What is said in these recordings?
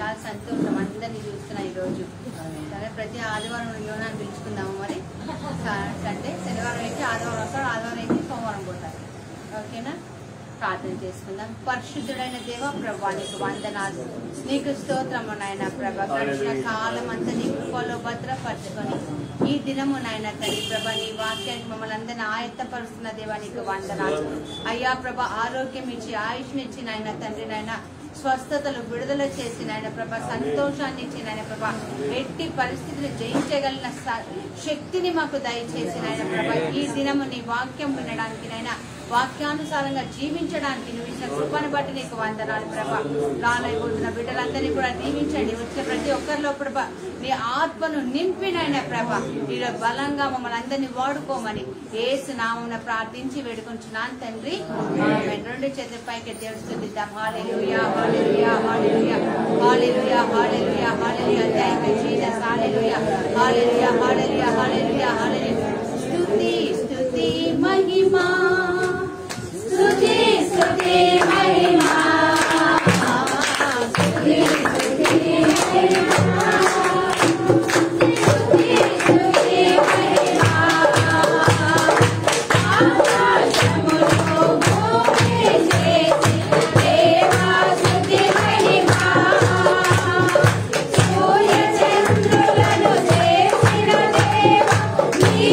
చాలా సంతోషం అందరినీ చూస్తున్నా ఈరోజు. సరే ప్రతి ఆదివారం యోనాన్ని పిలుచుకుందాము. మరి సండే శనివారం అయితే ఆదివారం వస్తాడు, ఆదివారం అయితే సోమవారం పోతారు. ఓకేనా? ప్రార్థన చేసుకుందాం. పరిశుద్ధుడైన దేవ ప్రభా నీకు వందనాలు, నీకు స్తోత్రము నాయన ప్రభా. గడిచిన కాలం అంతా నీ కృపలో భద్రపరచుకొని ఈ దినము నాయన తండ్రి ప్రభా నీ వాక్యానికి మమ్మల్ని అందరినీ ఆయత్తపరుస్తున్న దేవా నీకు వందనాలు అయ్యా ప్రభా. ఆరోగ్యం ఇచ్చి ఆయుష్నిచ్చి నాయన తండ్రి నాయన స్వస్థతలు విడుదల చేసి నాయన ప్రభా సంతోషాన్ని ఇచ్చి నాయన ప్రభా ఎట్టి పరిస్థితులు జయించగలిగిన శక్తిని మాకు దయచేసి నాయన ప్రభా ఈ దినము నీ వాక్యం వినడానికి నాయన వాక్యానుసారంగా జీవించడానికి నువ్వు ఇచ్చిన కృపను బట్టి నీకు వందనాలు ప్రభా. రానైపోతున్న బిడ్డలందరినీ కూడా దీవించండి. వచ్చిన ప్రతి ఒక్కరిలో ప్రభా నీ ఆత్మను నింపినైన ప్రభా నీలో బలంగా మమ్మల్ని అందరినీ వాడుకోమని యేసు నామమున ప్రార్థించి వేడుకుంటున్నాను తండ్రి. రెండు చేతుల పైకి దేవుడు స్తుతిద్దాం. Hallelujah hallelujah hallelujah hallelujah hallelujah hallelujah. Thank you Jesus. Hallelujah hallelujah hallelujah hallelujah hallelujah. స్తుతి స్తుతి మహిమా స్తుతి స్తుతి మహిమా స్తుతి స్తుతి మహిమా స్తుతి స్తుతి మహిమా ఆకాశములో భూమి చేసిన దేవా స్తుతి మహిమా సూర్య చంద్రులను చేసిన దేవా నీ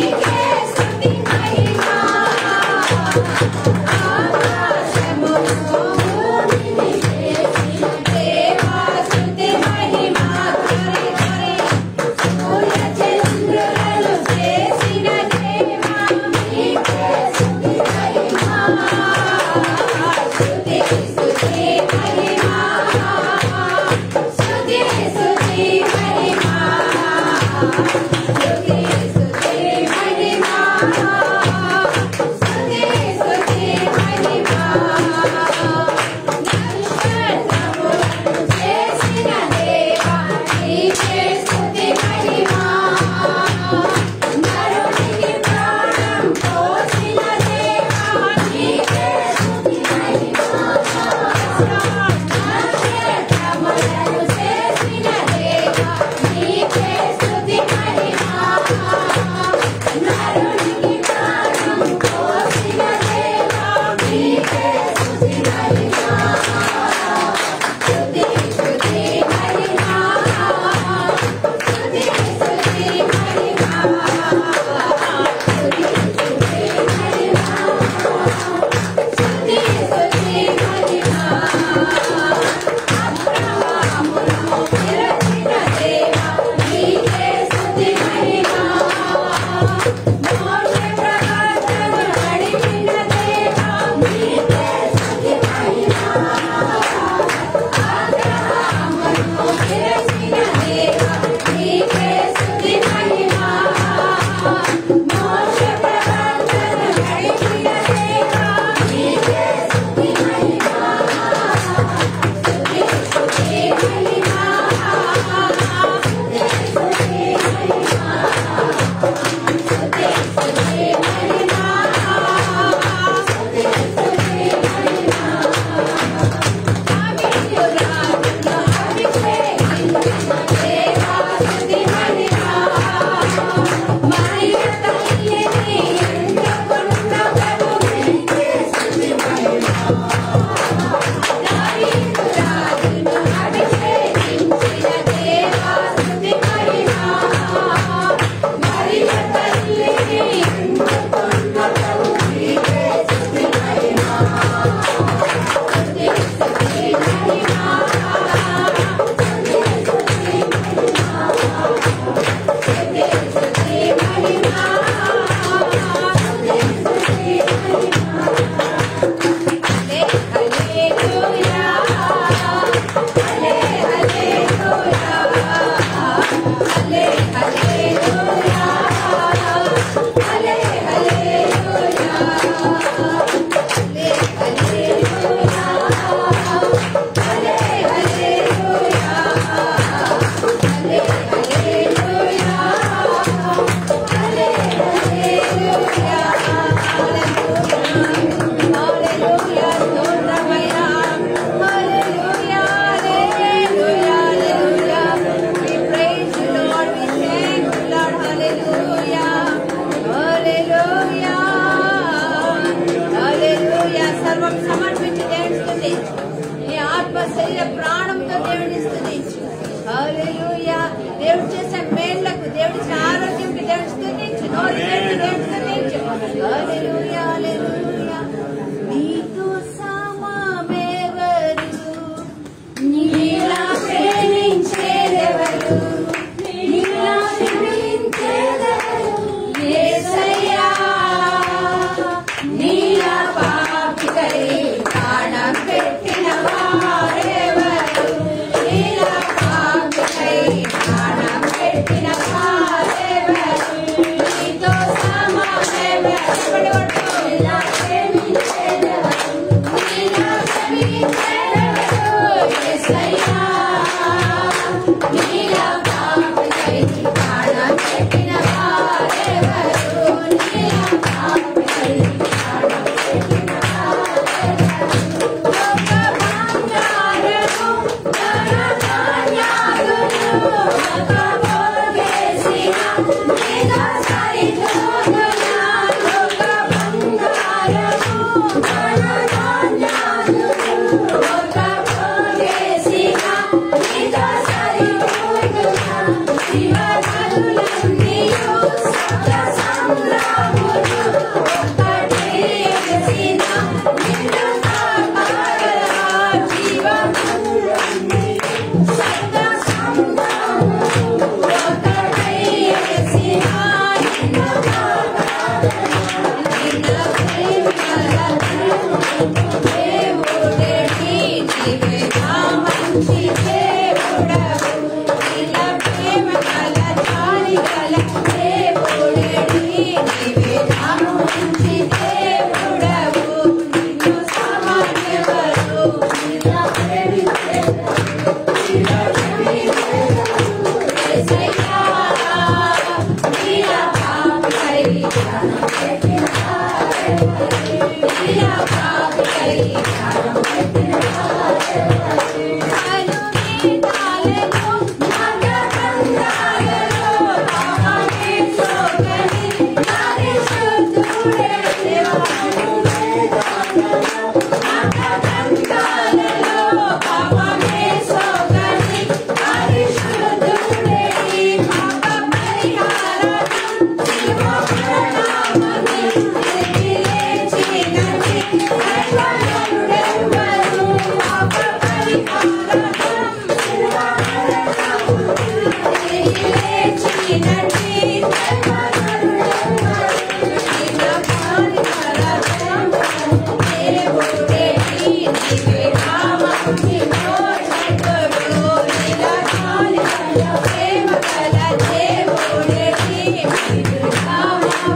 శరీర ప్రాణంతో దేవుడిని స్తుతించు. హల్లెలూయా. దేవుడు చేసే మేళ్లకు, దేవుడి ఆరోగ్యంకి దేవుడిని స్తుతించు. నోరు తెరిచి దేవుడిని స్తుతించు. హల్లెలూయా హల్లెలూయా. నీతో సమమెవరు, నీలా ప్రేమించేదెవరు, నీలా ప్రేమించేదెవరు యేసయ్యా. నీలా పాపికై ప్రాణం పెట్టిన వారెవరు, నీలా పాపికై ప్రాణం పెట్టిన వారెవరు. నీతో సమమెవరు, నీలా ప్రేమించేదెవరు, నీలా ప్రేమించేదెవరు యేసయ్యా. నీలా పాపికై ప్రాణం పెట్టిన వారెవరు, నీలా పాపికై ప్రాణం పెట్టిన వారెవరు. లోక బంగారము ధనధాన్యాదులు మోగేసిన నీతో సరితూగునా. లోక బంగారము ధనధాన్యాదులు మోగేసిన నీతో సరితూగునా. శివధనులన్నీయు సప్త సంద్రములు ఒక్కటే ఎగసిన నిన్ను తాకగలవా. జీవధనులన్నీయు సప్త సంద్రములు ఒక్కటే ఎగసిన నిన్ను తాకగలవా. నిన్న ప్రేమల దేవుడేటి నీవే నా మంచి దేవుడవు. నిన్న ప్రేమ గల జాలి గల దేవుడేటి నీవే నా మంచి దేవుడవు. నిన్ను సమమెవరు, నిన్ను ప్రేమించేదెవరు, నిన్ను ప్రేమించేదెవరు యేసయ్యా. నీలా పాపికై ప్రాణం పెట్టిన వారెవరు, నీలా పాపికై ప్రాణం పెట్టిన వారెవరు. అనుగీతాలలో నాగబంధాలలో పాపమే సోకని పరిశుద్ధుడే దేవా. నాగబంధాలలో పాపమే సోకని పరిశుద్ధుడే. పాప పరిహారార్థం శివ ప్రణామని తిరిగి లేచినది దైవజనుడెవ్వరు. పాప పరిహారార్థం శివ ప్రణామని తిరిగి లేచినది దైవజనుడెవ్వరు. శివ పరిహారార్థం దేవుడేటి నీవే నా మంచి మోక్షకుడు. నీలా జాలి గల ప్రేమ గల దేవుడేటి నీవే నా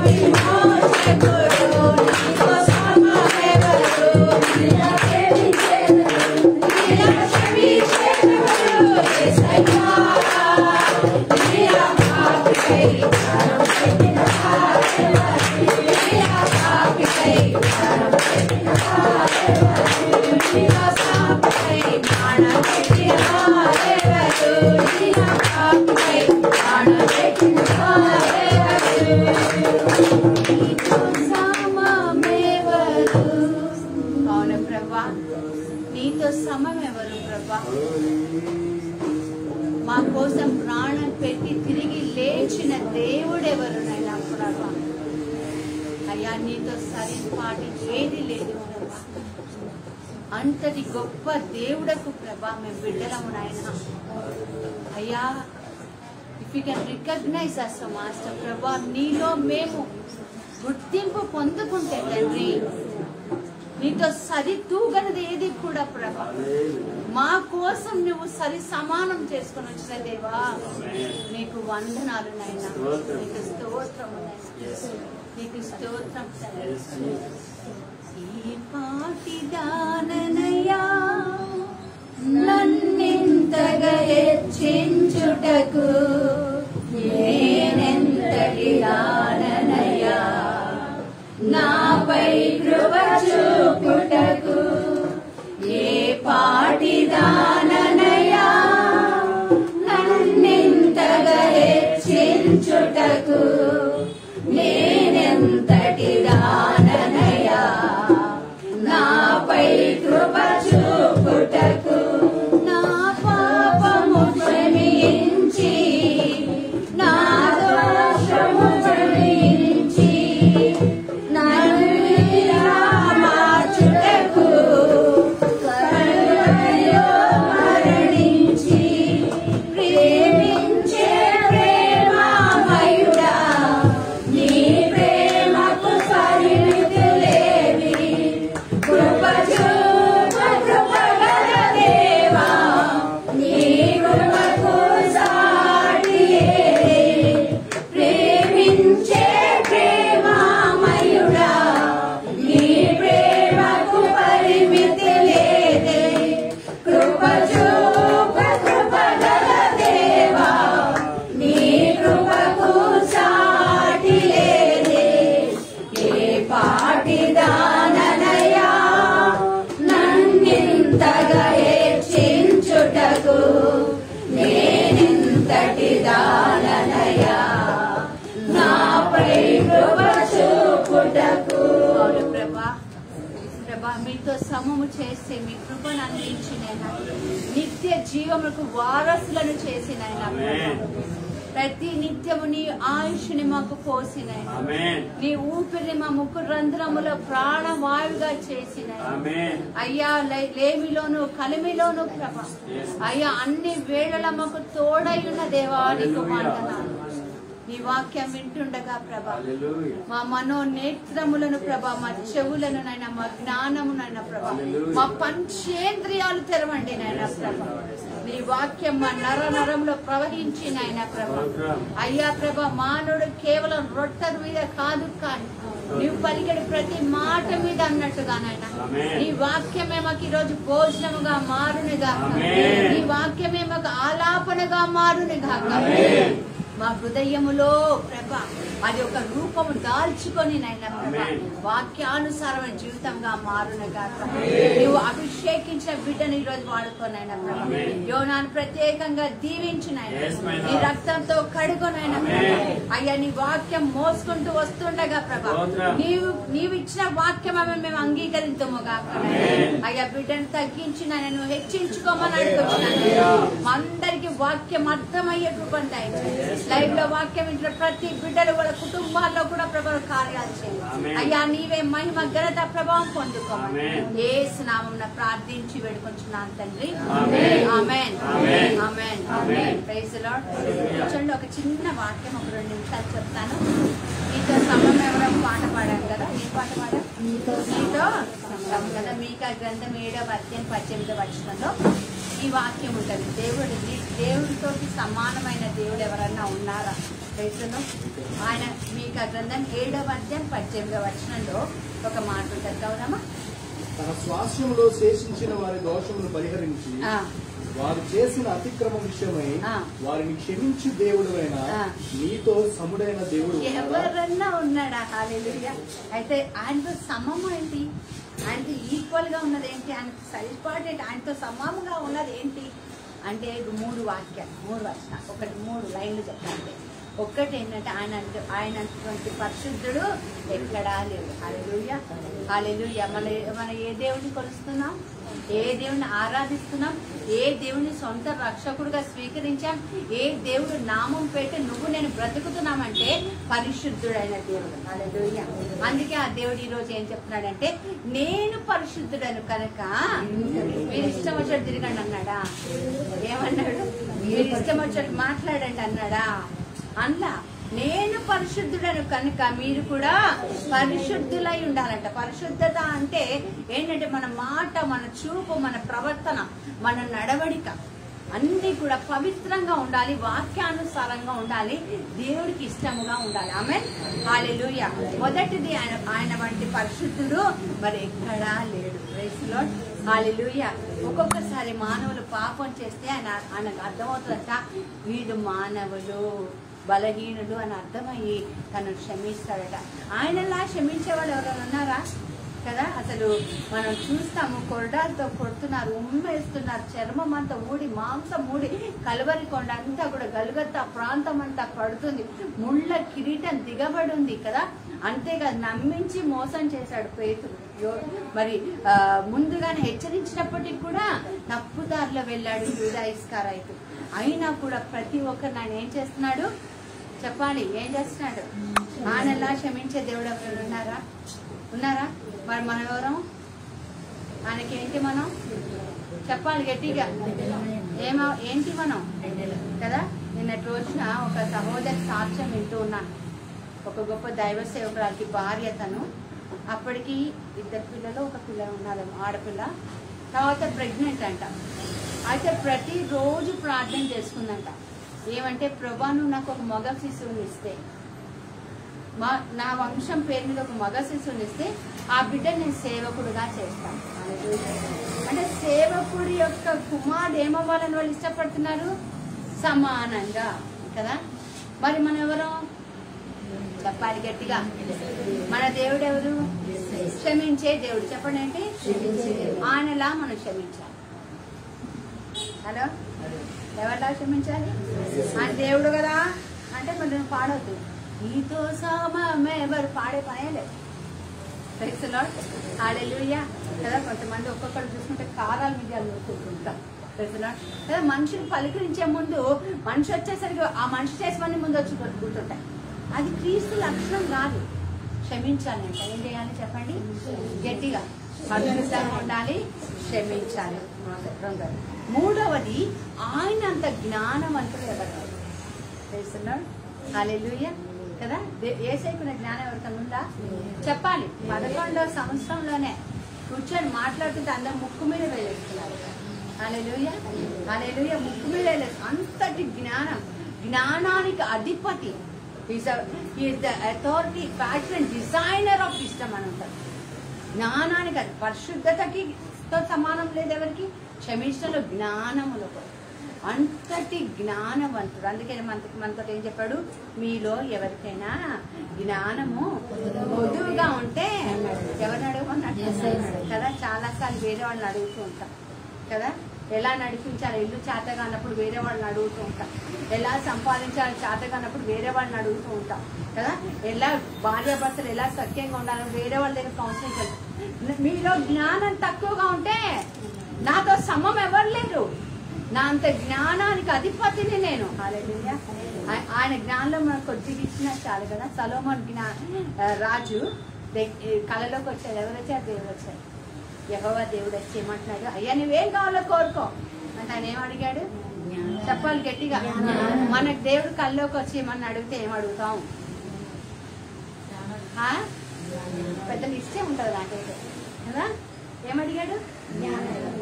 విమోచకుడు. నీతో సమమెవరు, నీలా ప్రేమించేదెవరు, నీలా క్షమించేదెవరు యేసయ్యా. నీలా పాపికై ప్రాణం పెట్టిన వారెవరు, నీలా పాపికై ప్రాణం పెట్టిన వారెవరు. నీలా పాపికై ప్రాణం పెట్టిన వారెవరు, నీలా పాపికై ప్రాణం పెట్టిన వారెవరు. నీతో సమమెవరు. అవును ప్రభా, నీతో సమమెవరు ప్రభా. మా కోసం ప్రాణం పెట్టి తిరిగి లేచిన దేవుడెవరునైనా ప్రభా. అయ్యా నీతో సరిపాటి ఏది లేదు ప్రభా. అంతటి గొప్ప దేవుడకు ప్రభా మేము బిడ్డలము నాయన. అయ్యా if you can recognise us master ప్రభా, నీలో మేము గుర్తింపు పొందుకుంటే తండ్రి, నీతో సరితూగనది ఏది కూడా ప్రభా. మా కోసం నువ్వు సరి సమానం చేసుకుని వచ్చిన దేవా, నీకు వందనాలు నాయన. నీకు స్తోత్రము నాయన, నీకు స్తోత్రం తండ్రి. ఈ పాటి దాననయ్యా నన్నెంతగా హెచ్చించుటకు, నేనెంతటి దాననయ్యా నాపై కృప చూపుటకు. ఏ పాటి దాననయ్యా నన్నెంతగా హెచ్చించుటకు, నేనెంతటి దాననయ్యా నాపై కృప చూపుటకు. మీతో సమము చేసి మీ కృపను అందించినైనా నిత్య జీవములకు వారసులను చేసినైనా ప్రతి నిత్యము నీ ఆయుష్ని మాకు పోసినైనా నీ ఊపిరిని మా ముక్కు రంధ్రములో ప్రాణవాయువుగా చేసిన అయ్యా లేమిలోను కలిమిలోను ప్రభా అయ్యా అన్ని వేళల మాకు తోడైన దేవా నీకు వందనాలు. నీ వాక్యం వింటుండగా ప్రభా మా మనోనేత్రములను ప్రభా మా చెవులను నైనా మా జ్ఞానమునైనా ప్రభా మా పంచేంద్రియాలు తెరవండి నైనా ప్రభా నీ వాక్యం మా నర నరంలో ప్రవహించి నైనా ప్రభా అయ్యా ప్రభా మానవుడు కేవలం రొట్టె మీద కాదు కానీ నీవు పలికిన ప్రతి మాట మీద అన్నట్టుగా నాయన నీ వాక్యమే మాకు ఈ రోజు భోజనముగా మారునిగా నీ వాక్యమే మాకు ఆలాపనగా మారునిగా మా హృదయములో ప్రభా అది ఒక రూపము దాల్చుకొని నైనా ప్రభా వాక్యానుసారమైన జీవితంగా మారునగా నువ్వు అభిషేకించిన బిడ్డను ఈ రోజు వాడుకోనైనా ప్రభా యోనాను ప్రత్యేకంగా దీవించినైనా నీ రక్తంతో కడుగొనైనా ప్రభా అయ్యా నీ వాక్యం మోసుకుంటూ వస్తుండగా ప్రభా నీవు ఇచ్చిన వాక్యం మేము అంగీకరించముగా అయ్యా బిడ్డను తగ్గించిన నువ్వు హెచ్చించుకోమని అడుగుతున్నాను. మా అందరికి వాక్యం అర్థమయ్యే రూపం దయచేయండి. లైవ్ లో వాక్యం ఇంట్లో ప్రతి బిడ్డలు కూడా కుటుంబాల్లో కూడా ప్రభావం కార్యాలు చేయండి అయ్యా నీవే మహిమ ఘనత ప్రభావం పొందుకోమని యేసు నామమున ప్రార్థించి వేడుకొంచున్నాను తండ్రి. Amen amen amen. Praise the lord. చూడండి ఒక చిన్న వాక్యం ఒక 2 నిమిషాలు చెప్తాను. మీతో సమయం ఎవరో పాట పాడారు కదా, ఏ పాట పాడారు? మీతో కదా. మీకా గ్రంథం 7వ అధ్యాయం 18వ వచనంలో ఈ వాక్యం ఉంటుంది. దేవుడితో సమానమైన దేవుడు ఎవరన్నా ఉన్నారా? రైతులు ఆయన మీకా గ్రంథం 7వ అధ్యాయం 18వ వచనంలో ఒక మాట ఉంటుంది. అవునమ్మా? తన స్వాస్యంలో శేషించిన వారి దోషమును పరిహరించి వారు చేసిన అతిక్రమం విషయమై వారిని క్షమించు దేవుడైన నీతో సముడైన దేవుడు ఎవరన్నా ఉన్నాడా? హల్లెలూయా. అయితే ఆయనతో సమం ఏంటి? ఆయనతో ఈక్వల్ గా ఉన్నది ఏంటి? ఆయనతో సరిపాటు ఆయనతో సమానంగా ఉన్నది ఏంటి అంటే 3 వాక్యాలు 3 వచనాలు 3 లైన్లు చెప్తాంటే ఒక్కటి ఏంటంటే ఆయనంతటువంటి పరిశుద్ధుడు ఎక్కడా లేడు. హల్లెలూయా హల్లెలూయా. మన ఏ దేవుడిని కొలుస్తున్నాం? ఏ దేవుడిని ఆరాధిస్తున్నాం? ఏ దేవుడిని సొంత రక్షకుడుగా స్వీకరించాం? ఏ దేవుడు నామం పెట్టి నువ్వు నేను బ్రతుకుతున్నామంటే పరిశుద్ధుడైన దేవుడు. హల్లెలూయా. అందుకే ఆ దేవుడు ఈ రోజు ఏం చెప్తున్నాడంటే నేను పరిశుద్ధుడను కనుక మీరు ఇష్టం వచ్చాడు తిరగండి అన్నాడా? ఏమన్నాడు? మీరు ఇష్టం వచ్చాడు మాట్లాడండి అన్నాడా? అలా నేను పరిశుద్ధుడను కనుక మీరు కూడా పరిశుద్ధులై ఉండాలంట. పరిశుద్ధత అంటే ఏంటంటే మన మాట, మన చూపు, మన ప్రవర్తన, మన నడవడిక అన్ని కూడా పవిత్రంగా ఉండాలి, వాక్యానుసారంగా ఉండాలి, దేవుడికి ఇష్టముగా ఉండాలి. ఆమేన్ హల్లెలూయా. మొదటిది ఆయన వంటి పరిశుద్ధుడు మరి ఎక్కడా లేడు. Praise the lord. హల్లెలూయా. ఒక్కొక్కసారి మానవులు పాపం చేస్తే ఆయనకు అర్థమవుతుందట వీడు మానవులు బలహీనుడు అని అర్థమయ్యి తను క్షమిస్తాడట. ఆయనలా క్షమించేవాళ్ళు ఎవరైనా ఉన్నారా కదా? అసలు మనం చూస్తాము కొరడాలతో కొడుతున్నారు, ఉమ్మేస్తున్నారు, చర్మం అంతా ఊడి మాంసం ఊడి కలువరి కొండ అంతా కూడా గలుగత్తా ప్రాంతం అంతా పడుతుంది, ముళ్ళ కిరీటం దిగబడి ఉంది కదా. అంతేకాదు నమ్మించి మోసం చేశాడు పేతురు. మరి ముందుగానే హెచ్చరించినప్పటికీ కూడా తప్పుదారిలో వెళ్ళాడు యూదా ఇస్కరియోతు. అయినా కూడా ప్రతి ఒక్కరు ఆయన ఏం చేస్తున్నాడు చెప్పాలి? ఏం చేస్తున్నాడు? ఆయనలా క్షమించే దేవుడు ఎవరు ఉన్నారా? మరి మనం ఎవరం? ఆయనకేంటి మనం చెప్పాలి గట్టిగా? ఏంటి మనం కదా? నిన్నటి రోజున ఒక సహోదరి సాక్ష్యం వింటూ ఉన్నాను. ఒక గొప్ప దైవ సేవకురాలకి భార్య తను. అప్పటికి 2 పిల్లలు, ఒక పిల్ల ఉన్నారు, ఆడపిల్ల. తర్వాత ప్రెగ్నెంట్ అంట. అయితే ప్రతిరోజు ప్రార్థన చేసుకుందంట. ఏమంటే ప్రభా నువ్వు నాకు ఒక మగ శిశువుని ఇస్తే, నా వంశం పేరు మీద ఒక మగ శిశువుని ఇస్తే ఆ బిడ్డ నేను సేవకుడుగా చేస్తాను. అంటే సేవకుడి యొక్క కుమారుడు ఏమవ్వాలని వాళ్ళు ఇష్టపడుతున్నారు? సమానంగా కదా. మరి మనం ఎవరు చెప్పాలి గట్టిగా? మన దేవుడు ఎవరు? క్షమించే దేవుడు. చెప్పండి ఏంటి? ఆయనలా మనం క్షమించాలి. హలో, ఎవరిలా క్షమించాలి? ఆయన దేవుడు కదా అంటే మనం పాడవద్దు. నీతో సమమెవరు పాడే పనే లేదు. Praise the lord. హల్లెలూయా కదా. కొంతమంది ఒక్కొక్కరు చూసుకుంటే కారాల మీద నూరుకుంటుంటారు. ప్రైజ్ ది లార్డ్ కదా. మనుషులు పలకరించే ముందు మనిషి వచ్చేసరికి ఆ మనిషి చేసేవన్నీ ముందు వచ్చి కూర్చుంటాయి. అది క్రీస్తు లక్షణం కాదు. క్షమించాలి అంటే ఏం చేయాలి చెప్పండి? గట్టిగా పరిశుద్ధంగా ఉండాలి, క్షమించాలి. మూడవది, ఆయన అంత జ్ఞానవంతుడు ఎవరు? Praise the lord. హల్లెలూయా కదా. యేసయ్యకున్న జ్ఞానం ఎవరికన్నా ఉందా? చెప్పాలి. 11వ సంవత్సరంలోనే కూర్చొని మాట్లాడుతుంటే అందరు ముక్కు మీద వేలేస్తున్నారు. హల్లెలూయా హల్లెలూయా. ముక్కు మీద అంతటి జ్ఞానం, జ్ఞానానికి అధిపతి. Is the authority, pattern, designer of system అని అంటారు. జ్ఞానానికి అది పరిశుద్ధతకి సమానం లేదు ఎవరికి. క్షమించడంలో, జ్ఞానములో అంతటి జ్ఞానవంతుడు. అందుకే మనతో ఏం చెప్పాడు? మీలో ఎవరికైనా జ్ఞానము పొదువుగా ఉంటే ఎవరిని అడగమన్నాడు కదా. చాలాసార్లు వేరే వాళ్ళని అడుగుతూ ఉంటాం కదా. ఎలా నడిపించాలి ఇల్లు చేతగా అన్నప్పుడు వేరే వాళ్ళని అడుగుతూ ఉంటాం. ఎలా సంపాదించాలి చేతగా అన్నప్పుడు వేరే వాళ్ళని అడుగుతూ ఉంటాం కదా. ఎలా భార్యాభర్తలు ఎలా సఖ్యంగా ఉండాలని వేరే వాళ్ళ దగ్గర కౌన్సిలింగ్ వెళ్తాం. మీలో జ్ఞానం తక్కువగా ఉంటే నాతో సమం ఎవరు లేరు. నా అంత జ్ఞానానికి అధిపతిని నేను. హల్లెలూయా. ఆయన జ్ఞానంలో మనకు కొద్దిగా ఇచ్చినా చాలు కదా. సొలొమోన్ రాజు కళలోకి వచ్చాడు. ఎవరు వచ్చారు? దేవుడు వచ్చాడు. యెహోవా దేవుడు వచ్చి ఏమంటున్నాడు? అయ్యా నువ్వేం కావాలో కోరుకో అంటే ఆయన ఏం అడిగాడు? చెప్పాలి గట్టిగా. మనకు దేవుడు కళ్ళలోకి వచ్చి ఏమన్నా అడిగితే ఏం అడుగుతాం? పెద్ద లిస్టే ఉంటుంది నాకైతే కదా. ఏమడిగాడు?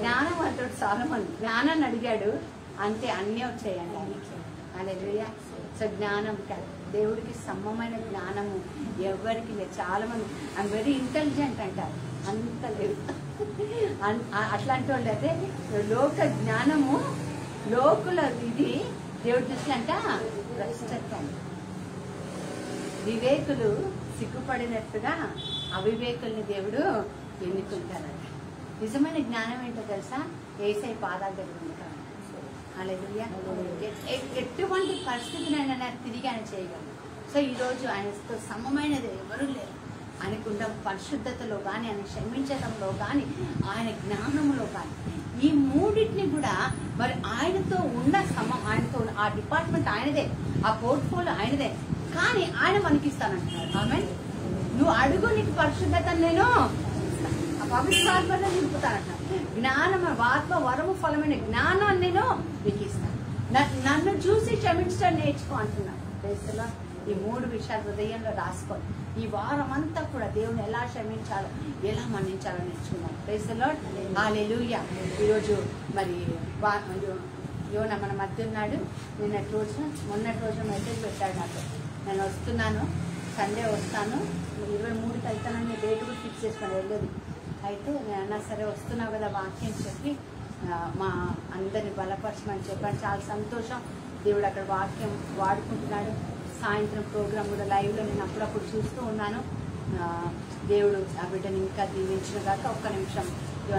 జ్ఞానవంతుడు సొలొమోన్ జ్ఞానాన్ని అడిగాడు. అంతే, అన్నీ వచ్చాయండి ఆయనకి. హల్లెలూయా. సో జ్ఞానం దేవుడికి సమమైన జ్ఞానము ఎవరికి లేదు. చాలా మంది ఐఎమ్ వెరీ ఇంటెలిజెంట్ అంటారు, అంత లేదు. అట్లాంటి వాళ్ళు అయితే లోక జ్ఞానము లోకుల ఇది దేవుడు చూసినంట భ్రష్టత్వం. వివేకులు సిగ్గుపడినట్టుగా అవివేకుల్ని దేవుడు ఎన్నుకుంటారంట. నిజమైన జ్ఞానం ఏంటో తెలుసా? యేసయ్య పాదాల దగ్గర ఉంటారు. హల్లెలూయా. ఎటువంటి పరిస్థితినైనా తిరిగి ఆయన చేయగలరు. సో ఈరోజు ఆయనతో సమమైనది ఎవరు లేరు. ఆయనకున్న పరిశుద్ధతలో కానీ, ఆయన క్షమించడంలో కానీ, ఆయన జ్ఞానంలో కానీ, ఈ మూడింటిని కూడా మరి ఆయనతో ఉన్న ఆయనతో ఆ డిపార్ట్మెంట్ ఆయనదే, ఆ పోర్ట్ఫోలియో ఆయనదే. కానీ ఆయన మనకిస్తానంటున్నారు. ఆమేన్. నువ్వు అడుగు, నీకు పరిశుద్ధత నేను పవిత్రాత్మలో నింపుతానంటున్నాను. జ్ఞానం, ఆత్మ వరము ఫలమైన జ్ఞానాన్ని నేను నీకు ఇస్తాను. నన్ను చూసి క్షమించడం నేర్చుకో అంటున్నాను. దేశంలో ఈ 3 విషయాలు హృదయంలో రాసుకోండి. ఈ వారం అంతా కూడా దేవుని ఎలా క్షమించాలో, ఎలా మన్నించాలో నేర్చుకున్నాం. Praise the lord. హల్లెలూయా. ఈరోజు మరి యోన మన మధ్య ఉన్నాడు. మొన్నటి రోజు మెసేజ్ పెట్టాడు నాకు, నేను వస్తున్నాను, సండే వస్తాను, 23కి వెళ్తానని డేట్ కూడా ఫిక్స్ చేసుకొని వెళ్ళేది. అయితే నేను అన్నా సరే వస్తున్నావు కదా వాక్యం చెప్పి మా అందరిని బలపరచమని చెప్పాను. చాలా సంతోషం. దేవుడు అక్కడ వాక్యం వాడుకుంటున్నాడు. సాయంత్రం ప్రోగ్రామ్ కూడా లైవ్లో నేను అప్పుడప్పుడు చూస్తూ ఉన్నాను. దేవుడు ఆ బిడ్డని ఇంకా దీవించిన కాక. ఒక్క నిమిషం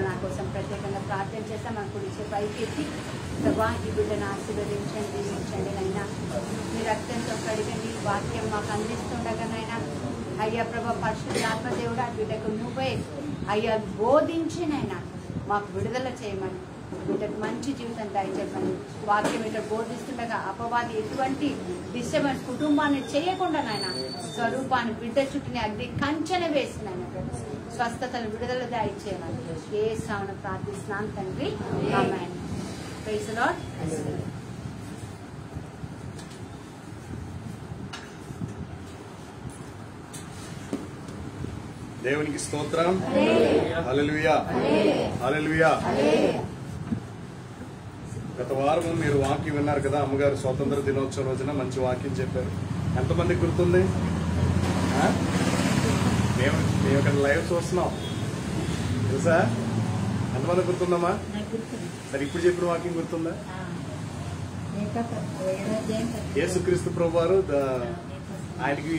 నా కోసం ప్రత్యేకంగా ప్రార్థన చేస్తాం. మన కుడిచే పైకి ఎత్తి, ప్రభా ఈ బిడ్డను ఆశీర్వదించండి, దీవించండి నైనా. మీ రక్తంతో కడిగండి, వాక్యం మాకు అందిస్తుండగానైనా అయ్యా ప్రభా పరిశుద్ధాత్మ దేవుడు ఆ బిడ్డకు నువ్వే అయ్యా బోధించినైనా మాకు విడుదల చేయమని, బిడ్డకు మంచి జీవితం దయచేయమని వాక్యం ఇక్కడ బోధిస్తుండగా అపవాది ఎటువంటి డిస్టర్బెన్స్ కుటుంబాన్ని చేయకుండా నాయన స్వరూపాన్ని బిడ్డ చుట్టూని అగ్ని కంచెన వేసి నాయన స్వస్థతను విడుదల దయచేయమని యేసునామమున ప్రార్థిస్తున్నాను తండ్రి. ఆమేన్. Praise the lord. దేవునికి స్తోత్రం. హల్లెలూయా హల్లెలూయా. గత వారం మీరు వాక్యం విన్నారు కదా. అమ్మగారు స్వాతంత్ర దినోత్సవం రోజున మంచి వాక్యం చెప్పారు. ఎంతమందికి గుర్తుంది? మేము ఇక్కడ లైవ్ చూస్తున్నాం తెలుసా? ఎంతమంది గుర్తుందమ్మా? సరే ఇప్పుడు చెప్పిన వాక్యం గుర్తుందా? యేసుక్రీస్తు ప్రభువారు ఆయనకి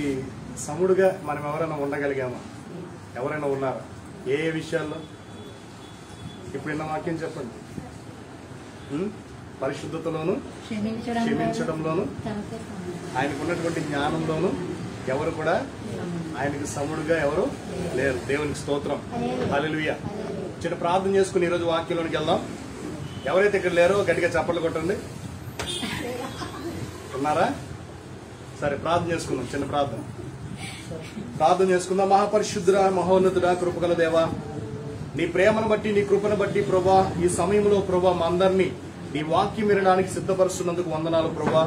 సముడుగా మనం ఎవరైనా ఉండగలిగామా? ఎవరైనా ఉన్నారా? ఏ ఏ విషయాల్లో? ఇప్పుడు ఇన్న వాక్యం చెప్పండి. పరిశుద్ధతలోను, క్షమించడంలోను, ఆయనకు ఉన్నటువంటి జ్ఞానంలోను ఎవరు కూడా ఆయనకి సముడుగా ఎవరు లేరు. దేవునికి స్తోత్రం, హల్లెలూయా. చిన్న ప్రార్థన చేసుకుని ఈరోజు వాక్యంలోనికి వెళ్దాం. ఎవరైతే ఇక్కడ లేరో గట్టిగా చప్పట్లు కొట్టండి. ఉన్నారా? సరే, ప్రార్థన చేసుకుందాం. చిన్న ప్రార్థన చేసుకుందాం. మహాపరిశుద్ధుడా, మహోన్నతుడా, కృపగల దేవా, నీ ప్రేమను బట్టి, నీ కృపను బట్టి ప్రభా, ఈ సమయంలో ప్రభా మా అందరినీ నీ వాక్యం వినడానికి సిద్ధపరుస్తున్నందుకు వందనాలు ప్రభా.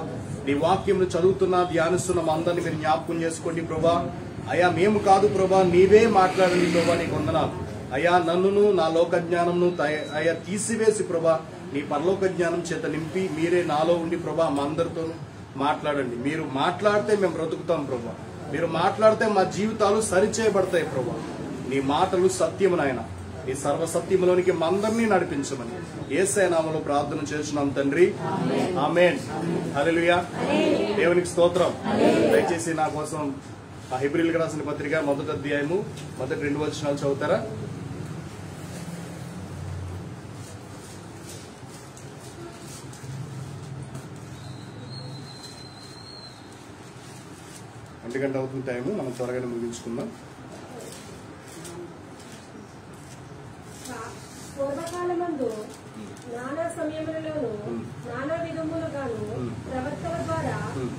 నీ వాక్యంను చదువుతున్నా, ధ్యానిస్తున్న మా అందరినీ మీరు జ్ఞాపకం చేసుకోండి ప్రభా. అయ్యా మేము కాదు ప్రభా, నీవే మాట్లాడండి ప్రభా. నీకు వందనాలు అయ్యా. నన్నును నా లోక జ్ఞానంను అయ్యా తీసివేసి ప్రభా, నీ పరలోక జ్ఞానం చేత నింపి మీరే నాలో ఉండి ప్రభా మా అందరితోనూ మాట్లాడండి. మీరు మాట్లాడితే మేము బ్రతుకుతాం ప్రభా. మీరు మాట్లాడితే మా జీవితాలు సరిచేయబడతాయి ప్రభా. నీ మాటలు సత్యము నాయన. నీ సర్వసత్యములోనికి మా అందరినీ నడిపించమని యేసయ్య నామములో ప్రార్థన చేస్తున్నాం తండ్రి, ఆమేన్. హల్లెలూయా. దేవునికి స్తోత్రం. దయచేసి నా కోసం ఆ హెబ్రీయులకు రాసిన పత్రిక 1వ అధ్యాయము 1-2 వచనాలు చదువుతారా? గంట అవుతుంది టైము, మనం త్వరగానే ముగించుకుందాం. పూర్వకాలమందు నానా సమయములలోను నానా విధములుగాను ప్రవక్తల ద్వారా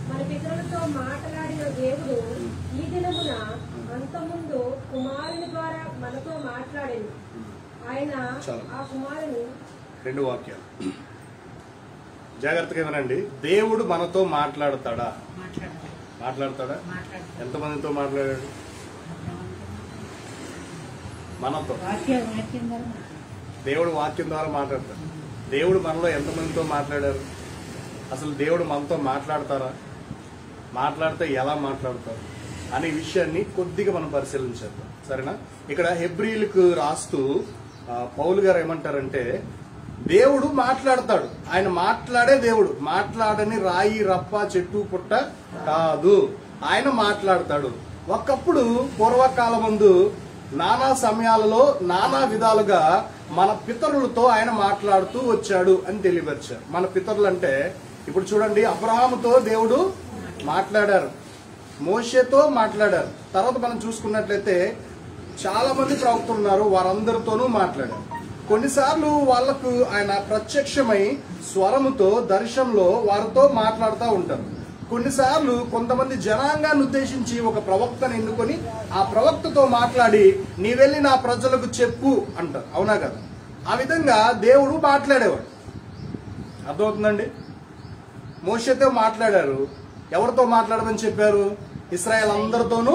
మన పితరులతో మాట్లాడిన దేవుడు ఈ దినమున అంతముందు కుమారుని ద్వారా మనతో మాట్లాడెను. ఆయన ఆ కుమారుని 2 వాక్యాలు జాగ్రత్తగా వినండి. దేవుడు మనతో మాట్లాడతాడా? ఎంతమందితో మాట్లాడాడు? మనతో. దేవుడు వాక్యం ద్వారా మాట్లాడతాడు. దేవుడు మనలో ఎంతమందితో మాట్లాడారు? అసలు దేవుడు మనతో మాట్లాడతారా? మాట్లాడితే ఎలా మాట్లాడతారు అనే విషయాన్ని కొద్దిగా మనం పరిశీలించేద్దాం, సరేనా? ఇక్కడ హెబ్రీయులకు రాస్తూ పౌలు గారు ఏమంటారంటే, దేవుడు మాట్లాడతాడు. ఆయన మాట్లాడే దేవుడు. మాట్లాడని రాయి, రప్ప, చెట్టు, పుట్ట కాదు. ఆయన మాట్లాడతాడు. ఒకప్పుడు పూర్వకాలమందు నానా సమయాలలో నానా విధాలుగా మన పితరులతో ఆయన మాట్లాడుతూ వచ్చాడు అని తెలియపరిచారు. మన పితరులు అంటే ఇప్పుడు చూడండి, అబ్రహాముతో దేవుడు మాట్లాడారు, మోషేతో మాట్లాడారు. తర్వాత మనం చూసుకున్నట్లయితే చాలా మంది ప్రవక్తలు ఉన్నారు, వారందరితోనూ మాట్లాడారు. కొన్నిసార్లు వాళ్లకు ఆయన ప్రత్యక్షమై స్వరముతో దర్శనంలో వారితో మాట్లాడుతూ ఉంటారు. కొన్నిసార్లు కొంతమంది జనాంగాన్ని ఉద్దేశించి ఒక ప్రవక్తను ఎన్నుకొని ఆ ప్రవక్తతో మాట్లాడి నీ వెళ్ళి నా ప్రజలకు చెప్పు అంటారు. అవునా కదా? ఆ విధంగా దేవుడు మాట్లాడేవాడు. అర్థమవుతుందండి? మోషేతో మాట్లాడారు. ఎవరితో మాట్లాడమని చెప్పారు? ఇశ్రాయేల్ అందరితోనూ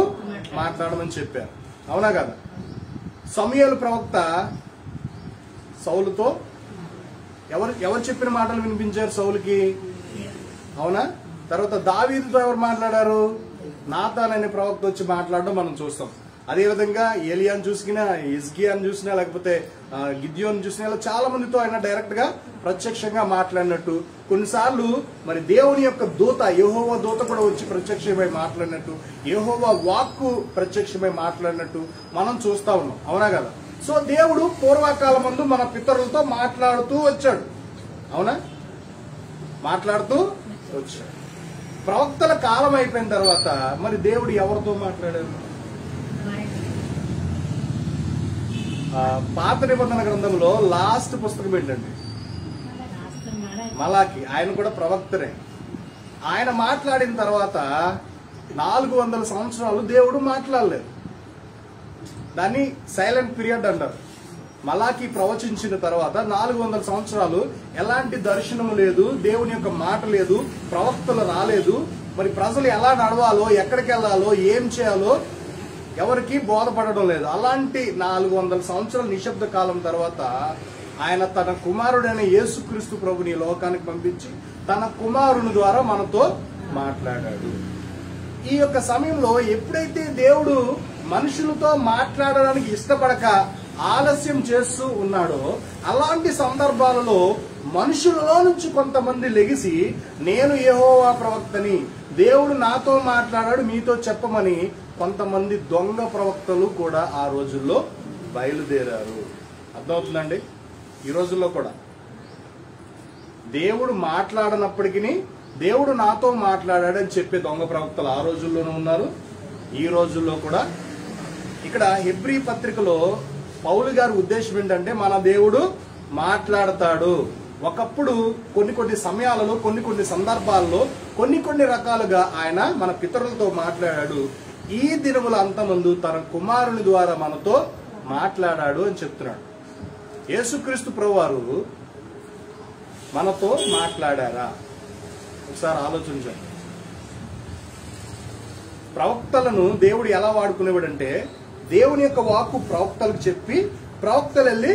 మాట్లాడమని చెప్పారు. అవునా కదా? సమూయేలు ప్రవక్త సౌలుతో ఎవరు చెప్పిన మాటలు వినిపించారు సౌలుకి? అవునా? తర్వాత దావీదుతో ఎవరు మాట్లాడారు? నాతాన్ అనే ప్రవక్త వచ్చి మాట్లాడడం మనం చూస్తాం. అదేవిధంగా ఏలియాను చూసినా, హిజ్కియాను చూసినా, లేకపోతే గిద్యోను చూసినా, ఇలా చాలా మందితో ఆయన డైరెక్ట్ గా ప్రత్యక్షంగా మాట్లాడినట్టు, కొన్నిసార్లు మరి దేవుని యొక్క దూత, యెహోవా దూత కూడా వచ్చి ప్రత్యక్షమై మాట్లాడినట్టు, యెహోవా వాక్కు ప్రత్యక్షమై మాట్లాడినట్టు మనం చూస్తా ఉన్నాం. అవునా కదా? సో దేవుడు పూర్వకాలమందు మన పితరులతో మాట్లాడుతూ వచ్చాడు. అవునా? మాట్లాడుతూ వచ్చాడు. ప్రవక్తల కాలం అయిపోయిన తర్వాత మరి దేవుడు ఎవరితో మాట్లాడారు? పాత నిబంధన గ్రంథంలో లాస్ట్ పుస్తకం ఏంటండి? మలాకి. ఆయన కూడా ప్రవక్తనే. ఆయన మాట్లాడిన తర్వాత 400 సంవత్సరాలు దేవుడు మాట్లాడలేదు. దాన్ని సైలెంట్ పీరియడ్ అంటారు. మలాకి ప్రవచించిన తర్వాత 400 సంవత్సరాలు ఎలాంటి దర్శనము లేదు, దేవుని యొక్క మాట లేదు, ప్రవక్తలు రాలేదు. మరి ప్రజలు ఎలా నడవాలో, ఎక్కడికి వెళ్లాలో, ఏం చేయాలో ఎవరికి బోధపడడం లేదు. అలాంటి 400 సంవత్సరాల నిశ్శబ్ద కాలం తర్వాత ఆయన తన కుమారుడైన యేసుక్రీస్తు ప్రభుని లోకానికి పంపించి తన కుమారుని ద్వారా మనతో మాట్లాడాడు. ఈ యొక్క సమయంలో ఎప్పుడైతే దేవుడు మనుషులతో మాట్లాడడానికి ఇష్టపడక ఆలస్యం చేస్తూ ఉన్నాడో, అలాంటి సందర్భాలలో మనుషులలో నుంచి కొంతమంది లెగిసి నేను యెహోవా ప్రవక్తని, దేవుడు నాతో మాట్లాడాడు మీతో చెప్పమని కొంతమంది దొంగ ప్రవక్తలు కూడా ఆ రోజుల్లో బయలుదేరారు. అర్థమవుతుందండి? ఈ రోజుల్లో కూడా దేవుడు మాట్లాడనప్పటికీ దేవుడు నాతో మాట్లాడాడని చెప్పే దొంగ ప్రవక్తలు ఆ రోజుల్లోనూ ఉన్నారు, ఈ రోజుల్లో కూడా. ఇక్కడ హెబ్రీ పత్రికలో పౌలు గారి ఉద్దేశం ఏంటంటే మన దేవుడు మాట్లాడతాడు. ఒకప్పుడు కొన్ని సమయాలలో కొన్ని సందర్భాల్లో కొన్ని రకాలుగా ఆయన మన పితరులతో మాట్లాడాడు. ఈ దినముల అంతమందు తన కుమారుని ద్వారా మనతో మాట్లాడాడు అని చెప్తున్నాడు. యేసుక్రీస్తు ప్రభువారు మనతో మాట్లాడారా? ఒకసారి ఆలోచించండి. ప్రవక్తలను దేవుడు ఎలా వాడుకునేవాడంటే దేవుని యొక్క వాక్కు ప్రవక్తలకు చెప్పి ప్రవక్తలు వెళ్ళి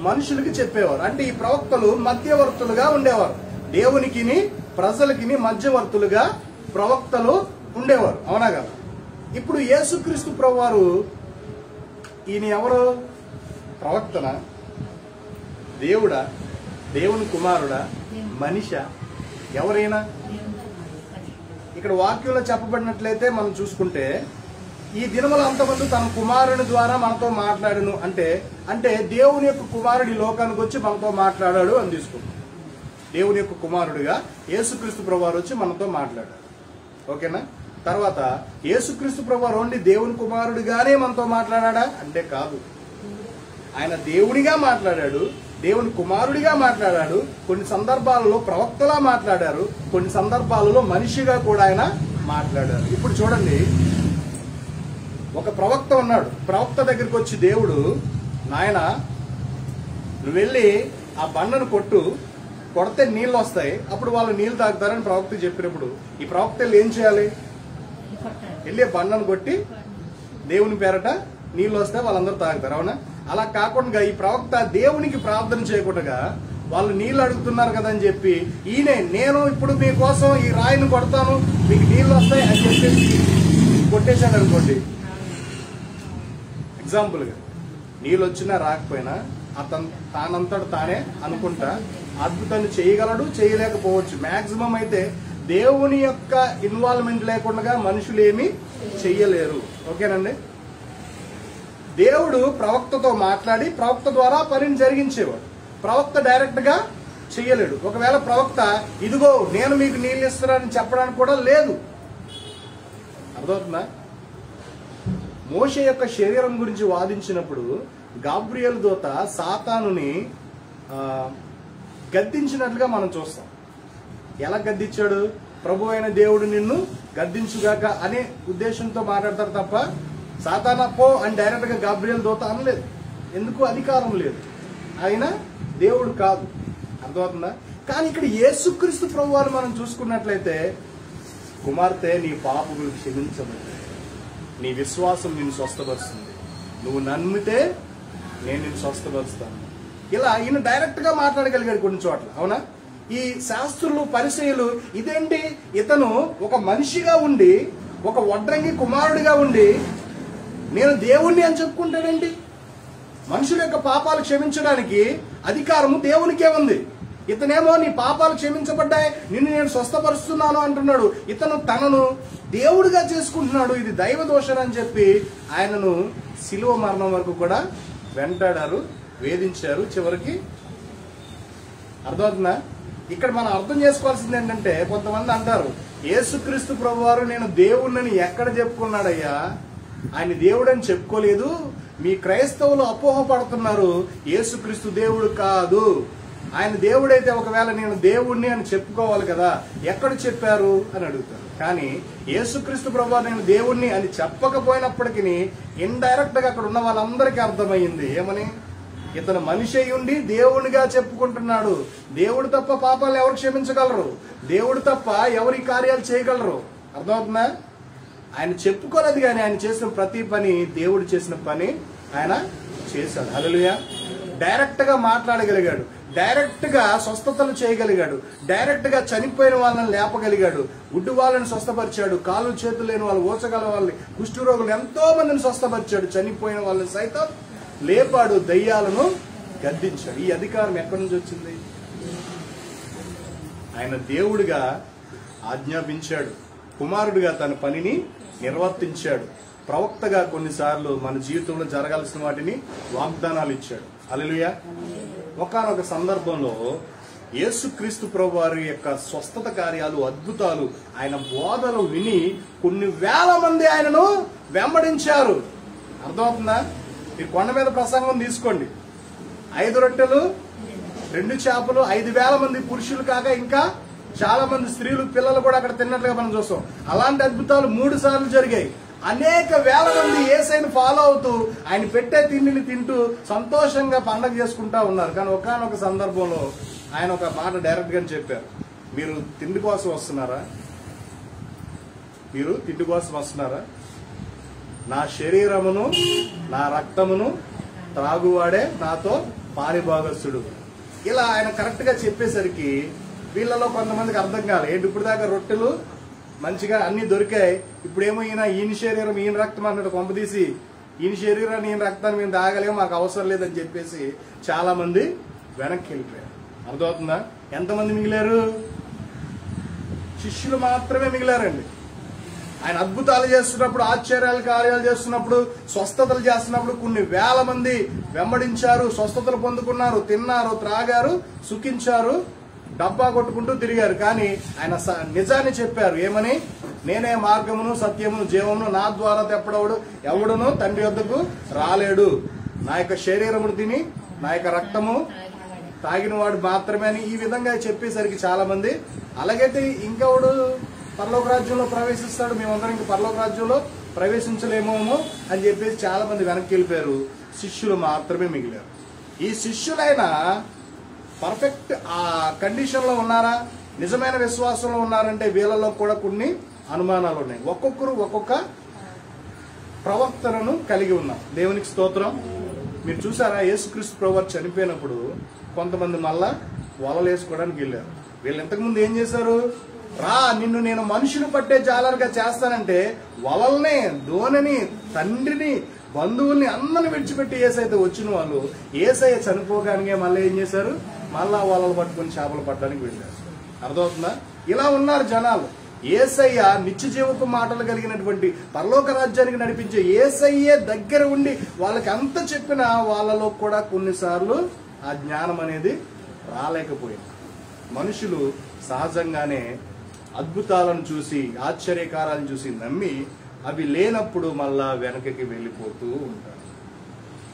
మనుషులకి చెప్పేవారు. అంటే ఈ ప్రవక్తలు మధ్యవర్తులుగా ఉండేవారు. దేవునికిని ప్రజలకిని మధ్యవర్తులుగా ప్రవక్తలు ఉండేవారు. అవునా కదా? ఇప్పుడు యేసుక్రీస్తు ప్రభువారు ఈయన ఎవరు? ప్రవక్తన? దేవుడా? దేవుని కుమారుడా? మనిష? ఎవరైనా? ఇక్కడ వాక్యంలో చెప్పబడినట్లయితే మనం చూసుకుంటే ఈ దినముల అంతమంది తన కుమారుని ద్వారా మనతో మాట్లాడును అంటే దేవుని యొక్క కుమారుడు ఈ లోకానికి వచ్చి మనతో మాట్లాడాడు అని తీసుకుంటాం. దేవుని యొక్క కుమారుడిగా యేసుక్రీస్తు ప్రభువారు వచ్చి మనతో మాట్లాడాడు. ఓకేనా? తర్వాత యేసుక్రీస్తు ప్రభువారు ఓన్లీ దేవుని కుమారుడిగానే మనతో మాట్లాడా అంటే కాదు. ఆయన దేవుడిగా మాట్లాడాడు, దేవుని కుమారుడిగా మాట్లాడాడు, కొన్ని సందర్భాలలో ప్రవక్తలా మాట్లాడారు, కొన్ని సందర్భాలలో మనిషిగా కూడా ఆయన మాట్లాడారు. ఇప్పుడు చూడండి, ఒక ప్రవక్త ఉన్నాడు. ప్రవక్త దగ్గరికి వచ్చి దేవుడు, నాయన నువ్వు వెళ్ళి ఆ బండను కొడితే నీళ్ళు వస్తాయి, అప్పుడు వాళ్ళు నీళ్లు తాగుతారని ప్రవక్త చెప్పినప్పుడు ఈ ప్రవక్తలు ఏం చేయాలి? వెళ్ళి బండను కొట్టి దేవుని పేరట నీళ్లు వస్తే వాళ్ళందరూ తాగుతారు. అవునా? అలా కాకుండా ఈ ప్రవక్త దేవునికి ప్రార్థన చేయకుండా వాళ్ళు నీళ్లు అడుగుతున్నారు కదా అని చెప్పి నేను ఇప్పుడు మీకోసం ఈ రాయిని కొడతాను, మీకు నీళ్లు వస్తాయి అని చెప్పేసి కొట్టేశాడు అనుకోండి. ఎగ్జాంపుల్ గా నీళ్ళు వచ్చినా రాకపోయినా తానంతడు తానే అనుకుంటా అద్భుతాన్ని చేయగలడు, చేయలేకపోవచ్చు. మాక్సిమం అయితే దేవుని యొక్క ఇన్వాల్వ్మెంట్ లేకుండా మనుషులు ఏమీ చెయ్యలేరు. ఓకేనండి? దేవుడు ప్రవక్తతో మాట్లాడి ప్రవక్త ద్వారా పనిని జరిగించేవాడు. ప్రవక్త డైరెక్ట్ గా చెయ్యలేడు. ఒకవేళ ప్రవక్త ఇదిగో నేను మీకు నీళ్ళు ఇస్తున్నానని చెప్పడానికి కూడా లేదు. అర్థమవుతుందా? మోషే యొక్క శరీరం గురించి వాదించినప్పుడు గాబ్రియేలు దూత సాతానుని గద్దించినట్లుగా మనం చూస్తాం. ఎలా గద్దించాడు? ప్రభు అయిన దేవుడు నిన్ను గద్దించుగాక అనే ఉద్దేశంతో మాట్లాడతారు తప్ప సాతానా పో అని డైరెక్ట్ గా గాబ్రియేలు దూత అనలేదు. ఎందుకు? అధికారం లేదు. ఆయన దేవుడు కాదు. అర్థమవుతుందా? కానీ ఇక్కడ యేసుక్రీస్తు ప్రభువారు మనం చూసుకున్నట్లయితే, కుమార్తె నీ పాపములు క్షమించబడి నీ విశ్వాసం నిన్ను స్వస్థపరుస్తుంది, నువ్వు నమ్మితే నేను నిన్ను స్వస్థపరుస్తాను. ఇలా ఈయన డైరెక్ట్ గా మాట్లాడగలిగాడు కొన్ని చోట్ల. అవునా? ఈ శాస్త్రులు పరిసయ్యులు ఇదేంటి, ఇతను ఒక మనిషిగా ఉండి ఒక వడ్రంగి కుమారుడిగా ఉండి నేను దేవుణ్ణి అని చెప్పుకుంటాడేంటి? మనుషుల యొక్క పాపాలు క్షమించడానికి అధికారము దేవునికే ఉంది. ఇతనేమో నీ పాపాలు క్షమించబడ్డాయి, నిన్ను నేను స్వస్థపరుస్తున్నాను అంటున్నాడు. ఇతను తనను దేవుడిగా చేసుకుంటున్నాడు. ఇది దైవ దోషం అని చెప్పి ఆయనను శిలువ మరణం వరకు కూడా వెంటాడారు, వేధించారు. చివరికి అర్థమవుతుందా? ఇక్కడ మనం అర్థం చేసుకోవాల్సింది ఏంటంటే, కొంతమంది అంటారు యేసుక్రీస్తు ప్రభువారు నేను దేవుణ్ణని ఎక్కడ చెప్పుకున్నాడయ్యా, ఆయన దేవుడని చెప్పుకోలేదు. మీ క్రైస్తవులు అపోహపడుతున్నారు, యేసుక్రీస్తు దేవుడు కాదు. ఆయన దేవుడైతే ఒకవేళ నేను దేవుణ్ణి అని చెప్పుకోవాలి కదా, ఎక్కడ చెప్పారు అని అడుగుతారు. కానీ యేసుక్రీస్తు ప్రభువారు నేను దేవుణ్ణి అని చెప్పకపోయినప్పటికీ ఇండైరెక్ట్ గా అక్కడ ఉన్న వాళ్ళందరికీ అర్థమైంది. ఏమని? ఇతను మనిషి అయి ఉండి దేవునిగా చెప్పుకుంటున్నాడు. దేవుడు తప్ప పాపాలు ఎవరు క్షమించగలరు? దేవుడు తప్ప ఎవరి కార్యాలు చేయగలరు? అర్థమవుతుందా? ఆయన చెప్పుకోలేదు, కానీ ఆయన చేసిన ప్రతి పని దేవుడు చేసిన పని ఆయన చేశాడు. హల్లెలూయా. డైరెక్ట్ గా మాట్లాడగలిగాడు, డైరెక్ట్ గా స్వస్థతలు చేయగలిగాడు, డైరెక్ట్ గా చనిపోయిన వాళ్ళని లేపగలిగాడు, గుడ్డు వాళ్ళని స్వస్థపరిచాడు, కాళ్ళు చేతులు లేని వాళ్ళు, ఓచగల వాళ్ళని, కుష్ఠరోగులు ఎంతో మందిని స్వస్థపరిచాడు, చనిపోయిన వాళ్ళని సైతం లేపాడు, దయ్యాలను గద్దించాడు. ఈ అధికారం ఎక్కడి నుంచి వచ్చింది? ఆయన దేవుడిగా ఆజ్ఞాపించాడు, కుమారుడిగా తన పనిని నిర్వర్తించాడు, ప్రవక్తగా కొన్నిసార్లు మన జీవితంలో జరగాల్సిన వాటిని వాగ్దానాలు ఇచ్చాడు. హల్లెలూయా. ఒకానొక సందర్భంలో యేసుక్రీస్తు ప్రభు వారి యొక్క స్వస్థత కార్యాలు, అద్భుతాలు, ఆయన బోధలు విని కొన్ని వేల మంది ఆయనను వెంబడించారు. అర్థమవుతుందా? మీరు కొండ మీద ప్రసంగం తీసుకోండి. 5 రొట్టెలు 2 చేపలు 5,000 మంది పురుషులు కాక ఇంకా చాలా మంది స్త్రీలు, పిల్లలు కూడా అక్కడ తిన్నట్లుగా మనం చూస్తాం. అలాంటి అద్భుతాలు 3 సార్లు జరిగాయి. అనేక వేల మంది యేసయ్యను ఫాలో అవుతూ ఆయన పెట్టే తిండిని తింటూ సంతోషంగా పండగ చేసుకుంటా ఉన్నారు. కానీ ఒకానొక సందర్భంలో ఆయన ఒక మాట డైరెక్ట్ గా చెప్పారు, మీరు తిండి కోసం వస్తున్నారా? మీరు తిండి కోసం వస్తున్నారా? నా శరీరమును నా రక్తమును త్రాగువాడే నాతో పారిభాగస్తుడు. ఇలా ఆయన కరెక్ట్ గా చెప్పేసరికి వీళ్ళలో కొంతమందికి అర్థం కాలేదు. ఏంటి ఇప్పుడు దాకా రొట్టెలు మంచిగా అన్ని దొరికాయి, ఇప్పుడేమో ఈయన శరీరం ఈయన రక్తం అన్నట్టు కొంపదీసి ఈయన శరీరాన్ని ఈయన రక్తాన్ని మేము తాగలేము, మాకు అవసరం లేదని చెప్పేసి చాలా మంది వెనక్కి వెళ్ళిపోయారు. అర్థమవుతుందా? ఎంతమంది మిగిలారు? శిష్యులు మాత్రమే మిగిలారండి. ఆయన అద్భుతాలు చేస్తున్నప్పుడు, ఆశ్చర్యాలు కార్యాలు చేస్తున్నప్పుడు, స్వస్థతలు చేస్తున్నప్పుడు కొన్ని వేల మంది వెంబడించారు, స్వస్థతలు పొందుకున్నారు, తిన్నారు, త్రాగారు, సుఖించారు, డబ్బా కొట్టుకుంటూ తిరిగారు. కానీ ఆయన నిజాన్ని చెప్పారు. ఏమని? నేనే మార్గమును సత్యమును జీవమును, నా ద్వారా తెప్పడవుడు ఎవడును తండ్రి వద్దకు రాలేడు. నా యొక్క శరీరమును తిని నా యొక్క రక్తము తాగిన వాడు మాత్రమే అని ఈ విధంగా చెప్పేసరికి చాలా మంది అలాగైతే ఇంకెవడు పరలోక రాజ్యంలో ప్రవేశిస్తాడు, మేమందరం ఇంక పరలోక రాజ్యంలో ప్రవేశించలేమోమో అని చెప్పేసి చాలా మంది వెనక్కి వెళ్ళిపోయారు. శిష్యులు మాత్రమే మిగిలారు. ఈ శిష్యులైనా పర్ఫెక్ట్ ఆ కండిషన్ లో ఉన్నారా, నిజమైన విశ్వాసంలో ఉన్నారంటే వీళ్ళలో కూడా కొన్ని అనుమానాలు ఉన్నాయి. ఒక్కొక్కరు ఒక్కొక్క ప్రవర్తనను కలిగి ఉన్నాం. దేవునికి స్తోత్రం. మీరు చూసారా, యేసుక్రీస్తు ప్రభువు చనిపోయినప్పుడు కొంతమంది మళ్ళా వలలు వేసుకోవడానికి వెళ్ళారు. వీళ్ళు ఇంతకుముందు ఏం చేశారు? రా, నిన్ను నేను మనుషులు పట్టే జాలరుగా చేస్తానంటే వలల్ని, దోణిని, తండ్రిని, బంధువుల్ని అందరిని విడిచిపెట్టి ఏసైతే వచ్చిన వాళ్ళు ఏసయ్య చనిపోగానే మళ్ళీ ఏం చేశారు? మళ్ళా వలలు పట్టుకుని చేపలు పట్టడానికి వెళ్ళారు. అర్థమవుతుందా? ఇలా ఉన్నారు జనాలు. ఏసయ్య నిత్య జీవపు మాటలు కలిగినటువంటి పరలోక రాజ్యానికి నడిపించే ఏసయ్యే దగ్గర ఉండి వాళ్ళకి అంత చెప్పినా వాళ్ళలో కూడా కొన్నిసార్లు ఆ జ్ఞానం అనేది రాలేకపోయింది. మనుషులు సహజంగానే అద్భుతాలను చూసి, ఆశ్చర్యకారాలను చూసి నమ్మి అవి లేనప్పుడు మళ్ళా వెనకకి వెళ్ళిపోతూ ఉంటారు.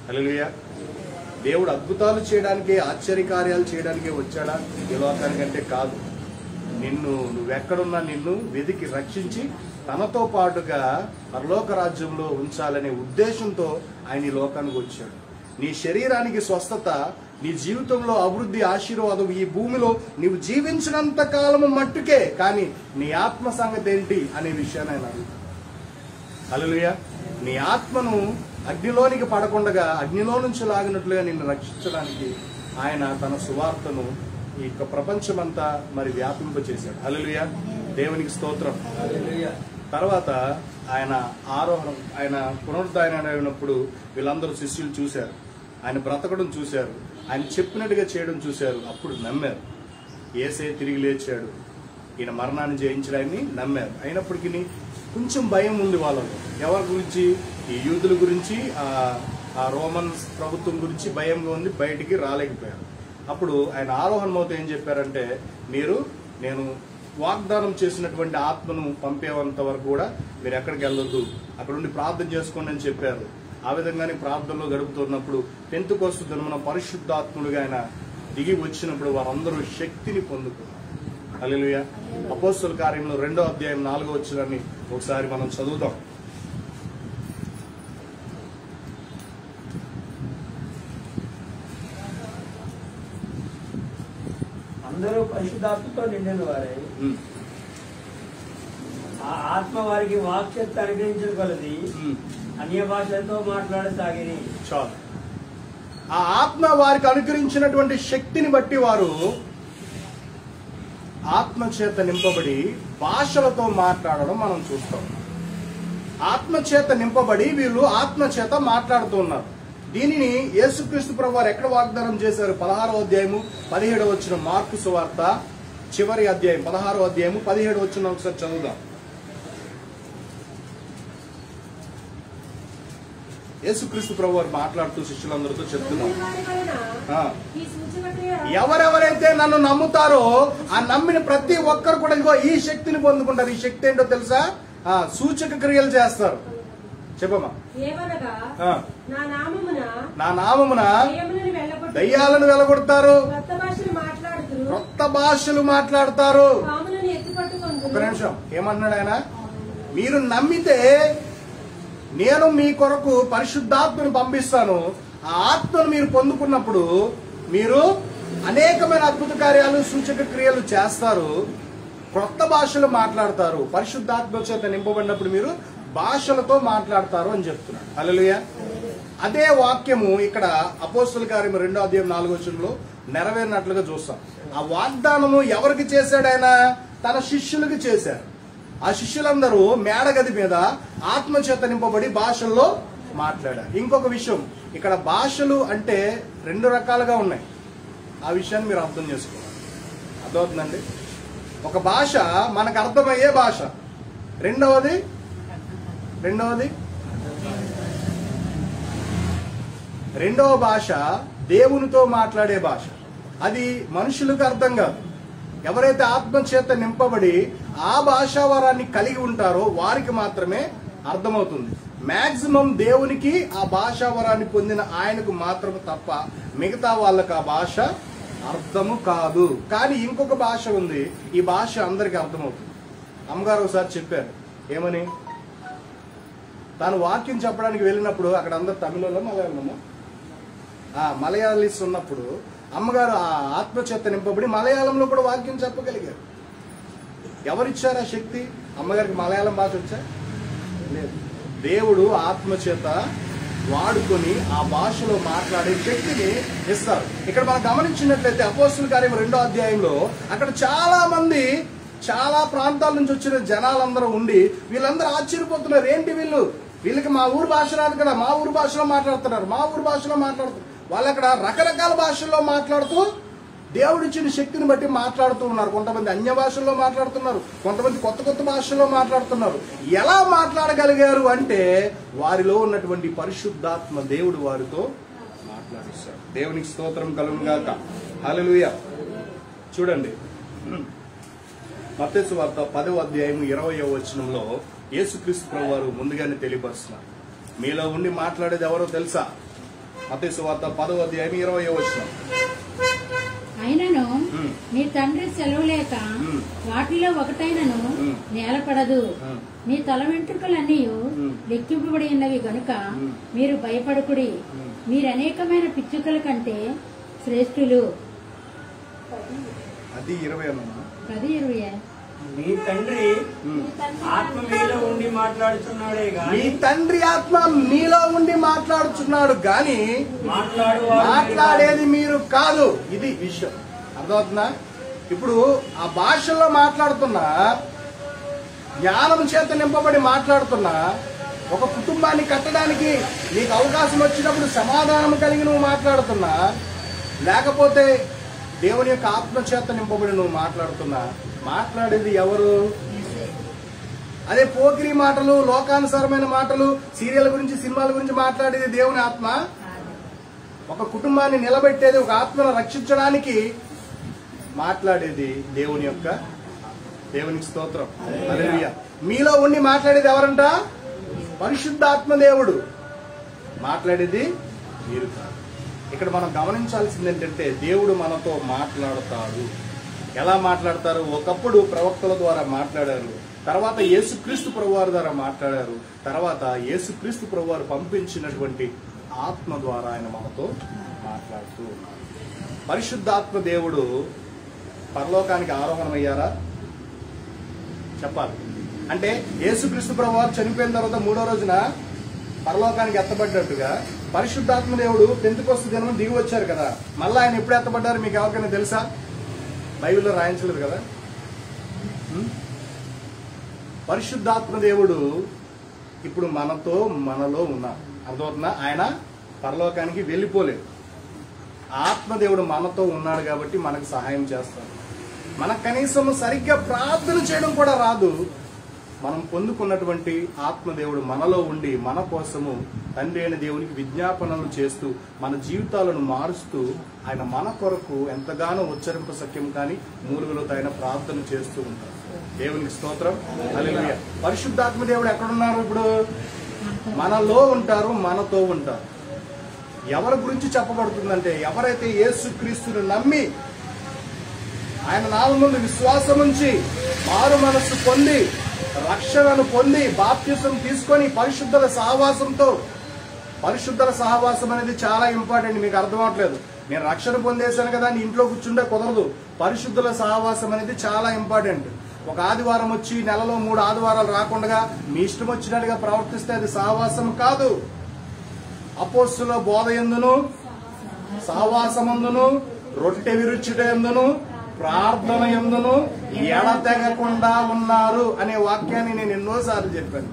హల్లెలూయా. దేవుడు అద్భుతాలు చేయడానికి, ఆశ్చర్యకార్యాలు చేయడానికే వచ్చాడా ఈ లోకానికంటే? కాదు. నువ్వెక్కడున్నా నిన్ను వెతికి రక్షించి తనతో పాటుగా పరలోక రాజ్యంలో ఉంచాలనే ఉద్దేశంతో ఆయన ఈ లోకానికి వచ్చాడు. నీ శరీరానికి స్వస్థత, నీ జీవితంలో అభివృద్ధి, ఆశీర్వాదం ఈ భూమిలో నీవు జీవించినంత కాలము మట్టుకే. కానీ నీ ఆత్మ సంగతి ఏంటి అనే విషయాన్ని ఆయన అడుగుతాడు. హల్లెలూయా. నీ ఆత్మను అగ్నిలోనికి పడకుండా అగ్నిలో నుంచి లాగినట్లుగా నిన్ను రక్షించడానికి ఆయన తన సువార్తను ఈ యొక్క ప్రపంచమంతా మరి వ్యాపింపచేశాడు. హల్లెలూయా. దేవునికి స్తోత్రం. తర్వాత ఆయన ఆరోహణం, ఆయన పునరుద్ధానం అయినప్పుడు వీళ్ళందరూ శిష్యులు చూశారు, ఆయన బ్రతకడం చూశారు, ఆయన చెప్పినట్టుగా చేయడం చూశారు. అప్పుడు నమ్మారు. యేసయ్య తిరిగి లేచాడు, ఈయన మరణాన్ని జయించడాన్ని నమ్మారు. అయినప్పటికీ కొంచెం భయం ఉంది వాళ్ళలో. ఎవరి గురించి? ఈ యూదుల గురించి, ఆ రోమన్ ప్రభుత్వం గురించి భయంగా ఉంది, బయటికి రాలేకపోయారు. అప్పుడు ఆయన ఆరోహణమవుతూ ఏం చెప్పారంటే, నేను వాగ్దానం చేసినటువంటి ఆత్మను పంపేంత వరకు కూడా మీరు ఎక్కడికి వెళ్ళొద్దు, అక్కడ ఉండి ప్రార్థన చేసుకోండి అని చెప్పారు. ఆ విధంగానే ప్రార్థనలో గడుపుతున్నప్పుడు పెంతెకొస్తు దినమున పరిశుద్ధాత్ముడుగా ఆయన దిగి వచ్చినప్పుడు వారందరూ శక్తిని పొందుకున్నారు. హల్లెలూయా. అపోస్తలుల కార్యంలో 2వ అధ్యాయం 4వ వచనాన్ని ఒకసారి మనం చదువుదాం. అందరూ పరిశుద్ధాత్మతో నిండిన వారే ఆ ఆత్మ వారికి వాక్శక్తి అనుగ్రహించిన కొలది అన్య భాషలతో మాట్లాడసాగిరి. చాలు. ఆ ఆత్మ వారికి అనుగ్రహించినటువంటి శక్తిని బట్టి వారు ఆత్మ చేత నింపబడి భాషలతో మాట్లాడడం మనం చూస్తాం. ఆత్మ చేత నింపబడి వీళ్ళు ఆత్మ చేత మాట్లాడుతున్నారు. దీనిని యేసుక్రీస్తు ప్రభువారు ఎక్కడ వాగ్దానం చేశారు? 16వ అధ్యాయము 17వ వచనం, మార్కు సువార్త చివరి అధ్యాయం 16వ అధ్యాయము 17వ వచనం ఒకసారి చదువుదాం. యేసుక్రీస్తు ప్రభు వారు మాట్లాడుతూ శిష్యులందరితో చెప్తున్నారు, వారి వలన ఆ, ఈ సూచక క్రియ ఎవరెవరైతే నన్ను నమ్ముతారో ఆ నమ్మిన ప్రతి ఒక్కరు కూడా ఇదిగో ఈ శక్తిని పొందుకుంటారు. ఈ శక్తి ఏంటో తెలుసా? సూచక క్రియలు చేస్తారు. చెప్పమ్మా. ఏమనగా ఆ, నా నామమున నా నామమున దయ్యములను వెళ్ళగొట్టు దయ్యాలను వెలగొడతారు, కొత్త భాషలు మాట్లాడుతురు కొత్త భాషలు మాట్లాడతారు. పాములను ఎత్తుపట్టుకుంటూ ఒక నిమిషం, ఏమన్నాడు ఆయన? మీరు నమ్మితే నేను మీ కొరకు పరిశుద్ధాత్మను పంపిస్తాను. ఆ ఆత్మను మీరు పొందుకున్నప్పుడు మీరు అనేకమైన అద్భుత కార్యాలు సూచక క్రియలు చేస్తారు, కొత్త భాషలు మాట్లాడతారు. పరిశుద్ధాత్మ చేత నింపబడినప్పుడు మీరు భాషలతో మాట్లాడతారు అని చెప్తున్నాడు. హల్లెలూయా. అదే వాక్యము ఇక్కడ అపోస్తల కార్యము 2వ అధ్యాయం 4వ వచనంలో నెరవేరినట్లుగా చూస్తాం. ఆ వాగ్దానము ఎవరికి చేశాడు ఆయన? తన శిష్యులకు చేశారు. ఆ శిష్యులందరూ మేడగది మీద ఆత్మ చేత నింపబడి భాషల్లో మాట్లాడారు. ఇంకొక విషయం, ఇక్కడ భాషలు అంటే 2 రకాలుగా ఉన్నాయి. ఆ విషయాన్ని మీరు అర్థం చేసుకోవాలి. అర్థమవుతుందండి? ఒక భాష మనకు అర్థమయ్యే భాష, రెండవది రెండవ భాష దేవునితో మాట్లాడే భాష. అది మనుషులకు అర్థం కాదు. ఎవరైతే ఆత్మచేత నింపబడి ఆ భాషావరాన్ని కలిగి ఉంటారో వారికి మాత్రమే అర్థమవుతుంది. మాక్సిమం దేవునికి ఆ భాషావరాన్ని పొందిన ఆయనకు మాత్రమే తప్ప మిగతా వాళ్ళకి ఆ భాష అర్థము కాదు. కానీ ఇంకొక భాష ఉంది, ఈ భాష అందరికి అర్థమవుతుంది. అమ్మగారు ఒకసారి చెప్పారు, ఏమని? తాను వాక్యం చెప్పడానికి వెళ్ళినప్పుడు అక్కడ అందరు తమిళలో మలయాళమో మలయాళీస్ ఉన్నప్పుడు అమ్మగారు ఆ ఆత్మచేత నింపబడి మలయాళంలో కూడా వాక్యం చెప్పగలిగారు. ఎవరిచ్చారు ఆ శక్తి? అమ్మగారికి మలయాళం భాష వచ్చా? లేదు. దేవుడు ఆత్మచేత వాడుకొని ఆ భాషలో మాట్లాడే శక్తిని ఇస్తారు. ఇక్కడ మనం గమనించినట్లయితే అపోస్తల కార్యం 2వ అధ్యాయంలో అక్కడ చాలా మంది చాలా ప్రాంతాల నుంచి వచ్చిన జనాలందరూ ఉండి వీళ్ళందరూ ఆశ్చర్యపోతున్నారు. ఏంటి వీళ్ళకి మా ఊరు భాష రాదు కదా, మా ఊరు భాషలో మాట్లాడుతున్నారు. వాళ్ళు అక్కడ రకరకాల భాషల్లో మాట్లాడుతూ దేవుడిచ్చిన శక్తిని బట్టి మాట్లాడుతూ ఉన్నారు. కొంతమంది అన్య భాషల్లో మాట్లాడుతున్నారు, కొంతమంది కొత్త భాషల్లో మాట్లాడుతున్నారు. ఎలా మాట్లాడగలిగారు అంటే వారిలో ఉన్నటువంటి పరిశుద్ధాత్మ దేవుడు వారితో మాట్లాడిస్తారు. దేవునికి స్తోత్రం కలుగును గాక. హల్లెలూయా. చూడండి, మత్తయి సువార్త 10వ అధ్యాయం 20వ వచనంలో యేసుక్రీస్తు ప్రభువారు ముందుగానే తెలియపరుస్తున్నారు. మీలో ఉండి మాట్లాడేది ఎవరో తెలుసా? మత్తయి సువార్త 10వ అధ్యాయం 20వ వచనం. అయినను నీ తండ్రి సెలవు లేక వాటిలో ఒకటైనను నేలపడదు. మీ తల వెంట్రుకలన్నీ లెక్కింపబడి ఉన్నవి గనుక మీరు భయపడకుడి. మీరనేకమైన పిచ్చుకల కంటే శ్రేష్ఠులు. అది 20 10:20. మీ తండ్రి ఆత్మ మీలో ఉండి మాట్లాడుతున్నాడే గాని మీ తండ్రి ఆత్మ మీలో ఉండి మాట్లాడుతున్నాడు గాని మాట్లాడేది మీరు కాదు. ఇది విషయం. అర్థమవుతుందా? ఇప్పుడు ఆ భాషల్లో మాట్లాడుతున్నా, జ్ఞానం చేత నింపబడి మాట్లాడుతున్నా, ఒక కుటుంబాన్ని కట్టడానికి నీకు అవకాశం వచ్చినప్పుడు సమాధానం కలిగి నువ్వు మాట్లాడుతున్నా, లేకపోతే దేవుని యొక్క ఆత్మ చేత నింపబడి నువ్వు మాట్లాడుతున్నా, మాట్లాడేది ఎవరు? అదే పోకిరి మాటలు, లోకానుసారమైన మాటలు, సీరియల్ గురించి సినిమాల గురించి మాట్లాడేది దేవుని ఆత్మ. ఒక కుటుంబాన్ని నిలబెట్టేది, ఒక ఆత్మను రక్షించడానికి మాట్లాడేది దేవునికి స్తోత్రం. హల్లెలూయా. మీలో ఉండి మాట్లాడేది ఎవరంట? పరిశుద్ధాత్మ దేవుడు. మాట్లాడేది మీరు కాదు. ఇక్కడ మనం గమనించాల్సింది ఏంటంటే దేవుడు మనతో మాట్లాడతాడు. ఎలా మాట్లాడతారు? ఒకప్పుడు ప్రవక్తల ద్వారా మాట్లాడారు, తర్వాత యేసుక్రీస్తు ప్రభువారి ద్వారా మాట్లాడారు, తర్వాత యేసుక్రీస్తు ప్రభువారు పంపించినటువంటి ఆత్మ ద్వారా ఆయన మనతో మాట్లాడుతూ ఉన్నారు. పరిశుద్ధాత్మ దేవుడు పరలోకానికి ఆరోహణమయ్యారా? చెప్పాలి. అంటే యేసుక్రీస్తు ప్రభువారు చనిపోయిన తర్వాత 3వ రోజున పరలోకానికి ఎత్తబడ్డట్టుగా పరిశుద్ధాత్మ దేవుడు పెంతెకొస్తు దినం దిగి వచ్చారు కదా. మళ్ళీ ఆయన ఎప్పుడు ఎత్తబడ్డారు మీకు ఎవరికైనా తెలుసా? బైబిల్లో రాయించలేదు కదా. పరిశుద్ధాత్మ దేవుడు ఇప్పుడు మనలో ఉన్నారు. అర్థమవుతుందా? ఆయన పరలోకానికి వెళ్ళిపోలేదు. ఆత్మదేవుడు మనతో ఉన్నాడు కాబట్టి మనకు సహాయం చేస్తాడు. మనకు కనీసం సరిగ్గా ప్రార్థన చేయడం కూడా రాదు. మనం పొందుకున్నటువంటి ఆత్మదేవుడు మనలో ఉండి మన కోసము తండ్రి అయిన దేవునికి విజ్ఞాపనలు చేస్తూ మన జీవితాలను మారుస్తూ ఆయన మన కొరకు ఎంతగానో ఉచ్చరింప సఖ్యం కానీ మూలుగులతో ఆయన ప్రార్థన చేస్తూ ఉంటారు. దేవునికి స్తోత్రం. హల్లెలూయా. పరిశుద్ధాత్మ దేవుడు ఎక్కడున్నారు? ఇప్పుడు మనలో ఉంటారు, మనతో ఉంటారు. ఎవరి గురించి చెప్పబడుతుందంటే ఎవరైతే యేసుక్రీస్తును నమ్మి ఆయన నామమున విశ్వాసం ఉంచి మారు మనస్సు పొంది రక్షణను పొంది బాప్తిసం తీసుకొని పరిశుద్ధుల సహవాసం అనేది చాలా ఇంపార్టెంట్. మీకు అర్థం అవట్లేదు. నేను రక్షణ పొందేశాను కదా అని ఇంట్లో కూర్చుంటే కుదరదు. పరిశుద్ధుల సహవాసం అనేది చాలా ఇంపార్టెంట్. ఒక ఆదివారం వచ్చి నెలలో 3 ఆదివారాలు రాకుండా మీ ఇష్టం వచ్చినట్టుగా ప్రవర్తిస్తే అది సహవాసం కాదు. అపోస్తుల బోధ ఎందును, సహవాసమందును, రొట్టె విరుచుట ఎందును, ప్రార్థన ఎందును ఎడతెగకుండా ఉన్నారు అనే వాక్యాన్ని నేను ఎన్నోసార్లు చెప్పాను.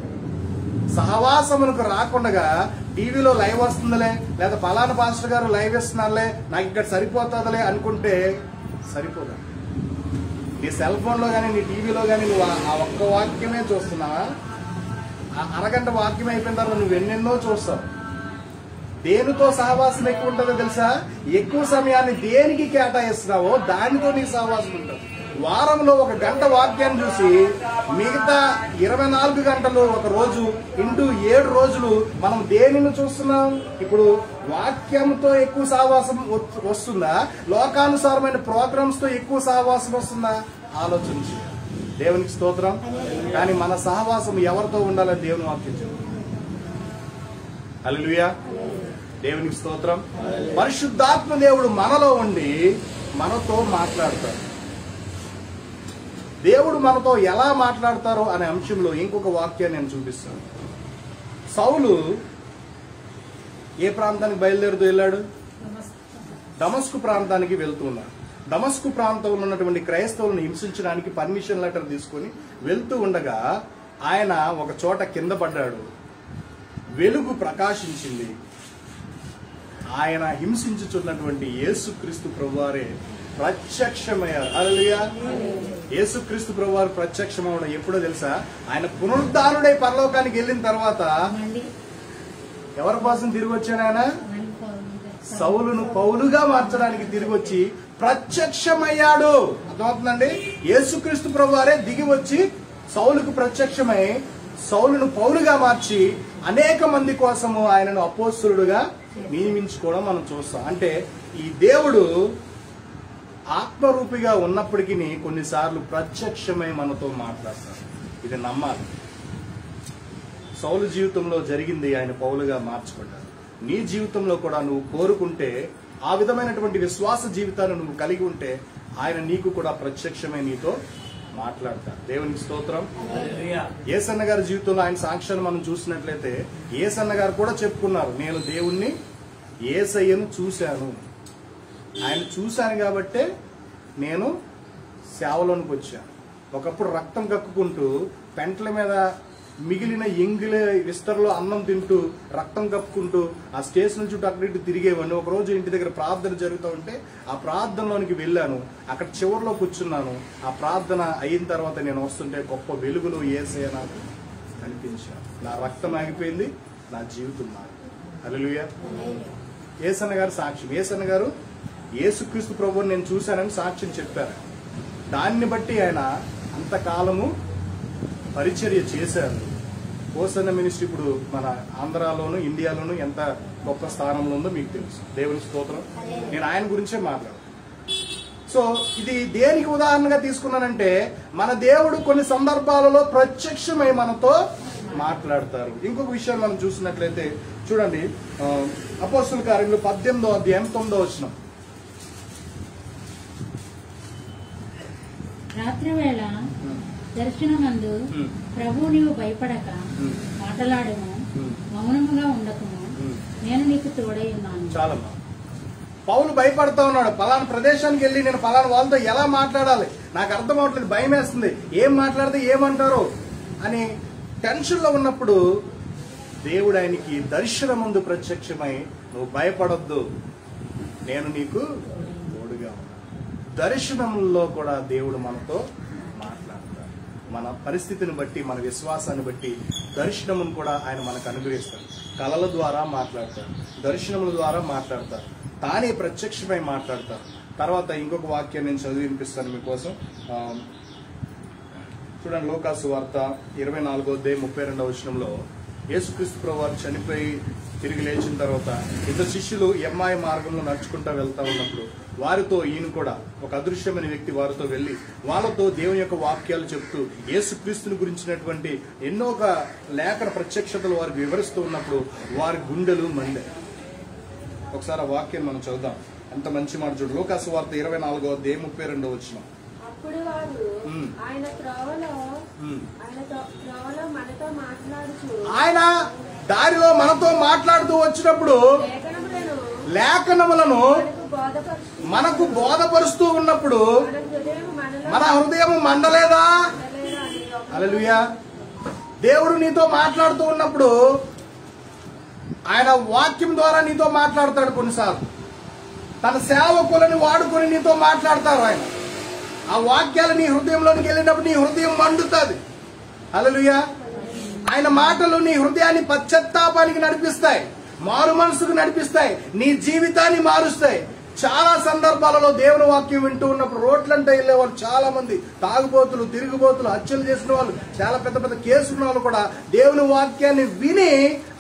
సహవాసమునకు రాకుండా టీవీలో లైవ్ వస్తుందిలే, లేదా పలానా పాస్టర్ గారు లైవ్ ఇస్తున్నారులే, నాకు ఇక్కడ సరిపోతుందిలే అనుకుంటే సరిపోదా? నీ సెల్ ఫోన్ లో గానీ నీ టీవీలో గానీ నువ్వు ఆ ఒక్క వాక్యమే చూస్తున్నావా? ఆ అరగంట వాక్యం అయిపోయిన తర్వాత నువ్వు ఎన్నెన్నో చూస్తావు. దేనితో సహవాసం ఎక్కువ ఉంటుందో తెలుసా? ఎక్కువ సమయాన్ని దేనికి కేటాయిస్తున్నావో దానితో నీ సహవాసం ఉంటుంది. వారంలో 1 గంట వాక్యాన్ని చూసి మిగతా 24 గంటలు ఒక రోజు ఇంటూ 7 రోజులు మనం దేనిని చూస్తున్నాం? ఇప్పుడు వాక్యంతో ఎక్కువ సహవాసం వస్తుందా, లోకానుసారమైన ప్రోగ్రామ్స్ తో ఎక్కువ సహవాసం వస్తుందా? ఆలోచించి. దేవునికి స్తోత్రం. కానీ మన సహవాసం ఎవరితో ఉండాలని దేవుని వాక్యం చెప్తుంది. హల్లెలూయా. దేవునికి స్తోత్రం. పరిశుద్ధాత్మ దేవుడు మనలో ఉండి మనతో మాట్లాడతారు. దేవుడు మనతో ఎలా మాట్లాడతారో అనే అంశంలో ఇంకొక వాక్యాన్ని నేను చూపిస్తాను. సౌలు ఏ ప్రాంతానికి బయలుదేరుతూ వెళ్ళాడు? దమస్కు ప్రాంతానికి వెళ్తున్నాడు. దమస్కు ప్రాంతంలో ఉన్నటువంటి క్రైస్తవులను హింసించడానికి పర్మిషన్ లెటర్ తీసుకుని వెళ్తూ ఉండగా ఆయన ఒక చోట కింద పడ్డాడు. వెలుగు ప్రకాశించింది. ఆయన హింసించుచున్నటువంటి యేసుక్రీస్తు ప్రభువారే ప్రత్యక్షమయ్యారు. హల్లెలూయా. యేసుక్రీస్తు ప్రభువారు ప్రత్యక్షమవడం ఎప్పుడో తెలుసా? ఆయన పునరుద్ధానుడై పరలోకానికి వెళ్ళిన తర్వాత ఎవరి కోసం తిరిగి వచ్చాడు? ఆయన సౌలును పౌలుగా మార్చడానికి తిరిగి వచ్చి ప్రత్యక్షమయ్యాడు. అర్థమవుతుందండి? యేసుక్రీస్తు ప్రభువారే దిగి వచ్చి సౌలుకు ప్రత్యక్షమై సౌలును పౌలుగా మార్చి అనేక మంది కోసము ఆయనను అపోస్తలుడుగా నియమించుకోవడం మనం చూస్తాం. అంటే ఈ దేవుడు ఆత్మరూపిగా ఉన్నప్పటికీ కొన్నిసార్లు ప్రత్యక్షమై మనతో మాట్లాడతారు. ఇది నమ్మాలి. సౌలు జీవితంలో జరిగింది, ఆయన పౌలుగా మార్చుకుంటారు. నీ జీవితంలో కూడా నువ్వు కోరుకుంటే, ఆ విధమైనటువంటి విశ్వాస జీవితాన్ని నువ్వు కలిగి ఉంటే ఆయన నీకు కూడా ప్రత్యక్షమై నీతో మాట్లాడతారు. దేవునికి స్తోత్రం. యేసన్న గారి జీవితంలో ఆయన సాక్ష్యాన్ని మనం చూసినట్లయితే యేసన్న గారు కూడా చెప్పుకున్నారు, నేను దేవుణ్ణి యేసయ్యను చూశాను, ఆయన చూశాను కాబట్టే నేను సేవలోనికి వచ్చాను. ఒకప్పుడు రక్తం కక్కుకుంటూ పెంట్ల మీద మిగిలిన ఎంగిలి విస్తరలో అన్నం తింటూ రక్తం కప్పుకుంటూ ఆ స్టేషన్ చుట్టూ అక్కడ ఇటు తిరిగేవాడిని. ఒక రోజు ఇంటి దగ్గర ప్రార్థన జరుగుతూ ఉంటే ఆ ప్రార్థనలోనికి వెళ్ళాను. అక్కడ చివరిలో కూర్చున్నాను. ఆ ప్రార్థన అయిన తర్వాత నేను వస్తుంటే గొప్ప వెలుగులో యేసయ్య నాకు కనిపించాను. నా రక్తం ఆగిపోయింది, నా జీవితం మారింది. హల్లెలూయా. యేసన్న గారు సాక్ష్యం. యేసన్న గారు యేసుక్రీస్తు ప్రభువుని నేను చూశానని సాక్ష్యం చెప్పారు. దాన్ని బట్టి ఆయన అంతకాలము పరిచర్య చేశారు. హోసన్న మినిస్ట్రీ ఇప్పుడు మన ఆంధ్రాలోను ఇండియాలోను ఎంత గొప్ప స్థానంలో ఉందో మీకు తెలుసు. దేవుని స్తోత్రం. నేను ఆయన గురించే మాట్లాడుతాను. సో ఇది దేనికి ఉదాహరణగా తీసుకున్నానంటే, మన దేవుడు కొన్ని సందర్భాలలో ప్రత్యక్షమై మనతో మాట్లాడతారు. ఇంకొక విషయం మనం చూసినట్లయితే చూడండి, అపోస్తుల కార్యములు 18వ అధ్యాయం 9వ వచనం. రాత్రి వేళ దర్శనమందు ప్రభు నీవు భయపడక మాట్లాడము, మౌనముగా ఉండకము, నేను నీకు తోడై ఉన్నాను. చాలమ్మా. పౌలు భయపడతా ఉన్నాడు. పలానా ప్రదేశానికి వెళ్ళి నేను పలానా వాళ్ళతో ఎలా మాట్లాడాలి, నాకు అర్థం అవట్లేదు, భయం వేస్తుంది, ఏం మాట్లాడితే ఏమంటారో అని టెన్షన్ లో ఉన్నప్పుడు దేవుడు ఆయనకి దర్శనమందు ప్రత్యక్షమై, నువ్వు భయపడొద్దు, నేను నీకు తోడుగా ఉన్నా. దర్శనంలో కూడా దేవుడు మనతో మాట్లాడతాడు. మన పరిస్థితిని బట్టి, మన విశ్వాసాన్ని బట్టి దర్శనమును కూడా ఆయన మనకు అనుగ్రహిస్తాడు. కళల ద్వారా మాట్లాడతారు, దర్శనముల ద్వారా మాట్లాడతారు, తానే ప్రత్యక్షమై మాట్లాడతారు. తర్వాత ఇంకొక వాక్యం నేను చదివి వినిపిస్తాను మీకోసం. చూడండి, లూకాసు వార్త 24:32 యేసుక్రీస్తు ప్రభువారు చనిపోయి తిరిగి లేచిన తర్వాత ఇద్దరు శిష్యులు ఎమ్మాయి మార్గంలో నడుచుకుంటూ వెళ్తా ఉన్నప్పుడు వారితో ఈయన కూడా ఒక అదృశ్యమైన వ్యక్తి వారితో వెళ్లి వాళ్ళతో దేవుని యొక్క వాక్యాలు చెప్తూ యేసుక్రీస్తుని గురించినటువంటి ఎన్నో లేఖన ప్రత్యక్షతలు వారికి వివరిస్తూ ఉన్నప్పుడు వారి గుండెలు మండే. ఒకసారి ఆ వాక్యం మనం చదువుదాం. ఎంత మంచి మాట చూడు. లూకాసు వార్త 24:32. అప్పుడు వారు ఆయన త్రోవలో మనతో మాట్లాడుచు ఆయన దారిలో మనతో మాట్లాడుతూ వచ్చినప్పుడు లేఖనములను మనకు బోధపరుస్తూ ఉన్నప్పుడు మన హృదయం మండలేదా? హల్లెలూయా. దేవుడు నీతో మాట్లాడుతూ ఉన్నప్పుడు ఆయన వాక్యం ద్వారా నీతో మాట్లాడతాడు. కొన్నిసార్లు తన సేవకులను వాడుకొని నీతో మాట్లాడతారు ఆయన. ఆ వాక్యాలు నీ హృదయంలోనికి వెళ్ళినప్పుడు నీ హృదయం మండుతుంది. హల్లెలూయా. ఆయన మాటలు నీ హృదయాన్ని పశ్చాత్తాపానికి నడిపిస్తాయి, మారు మనసుకు నడిపిస్తాయి, నీ జీవితాన్ని మారుస్తాయి. చాలా సందర్భాలలో దేవుని వాక్యం వింటూ ఉన్నప్పుడు రోడ్లంటే వెళ్లే వాళ్ళు చాలా మంది, తాగుబోతులు, తిరుగుబోతులు, హత్యలు చేసిన వాళ్ళు, చాలా పెద్ద పెద్ద కేసున్న వాళ్ళు కూడా దేవుని వాక్యాన్ని విని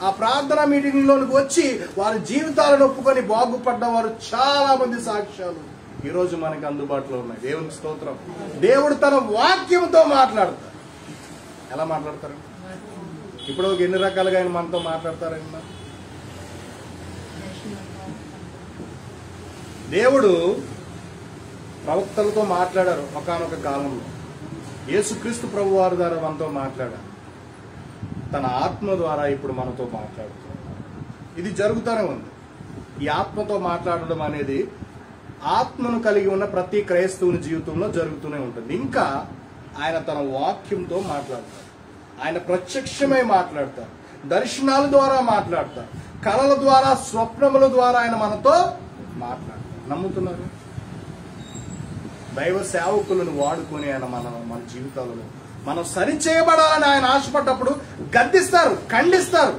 ఆ ప్రార్థనా మీటింగ్ లోనికి వచ్చి వారి జీవితాలను ఒప్పుకొని బాగుపడ్డ వారు చాలా మంది సాక్ష్యాలు ఈ రోజు మనకి అందుబాటులో ఉన్నాయి. దేవునికి స్తోత్రం. దేవుడు తన వాక్యంతో మాట్లాడతారు. ఎలా మాట్లాడతారు? ఇప్పుడు ఎన్ని రకాలుగా ఆయన మనతో మాట్లాడతారన్నా? దేవుడు ప్రవక్తలతో మాట్లాడారు ఒకానొక కాలంలో. యేసుక్రీస్తు ప్రభు వారి ద్వారా మనతో మాట్లాడారు. తన ఆత్మ ద్వారా ఇప్పుడు మనతో మాట్లాడుతున్నారు. ఇది జరుగుతూనే ఉంది. ఈ ఆత్మతో మాట్లాడడం అనేది ఆత్మను కలిగి ఉన్న ప్రతి క్రైస్తవుని జీవితంలో జరుగుతూనే ఉంటుంది. ఇంకా ఆయన తన వాక్యంతో మాట్లాడతారు. ఆయన ప్రత్యక్షమై మాట్లాడతారు, దర్శనాల ద్వారా మాట్లాడతారు, కళల ద్వారా, స్వప్నముల ద్వారా ఆయన మనతో మాట్లాడతారు. నమ్ముతున్నారు? దైవ సేవకులను వాడుకొని ఆయన మన జీవితాలలో మనం సరిచేయబడాలని ఆయన ఆశపడ్డప్పుడు గద్దిస్తారు, ఖండిస్తారు.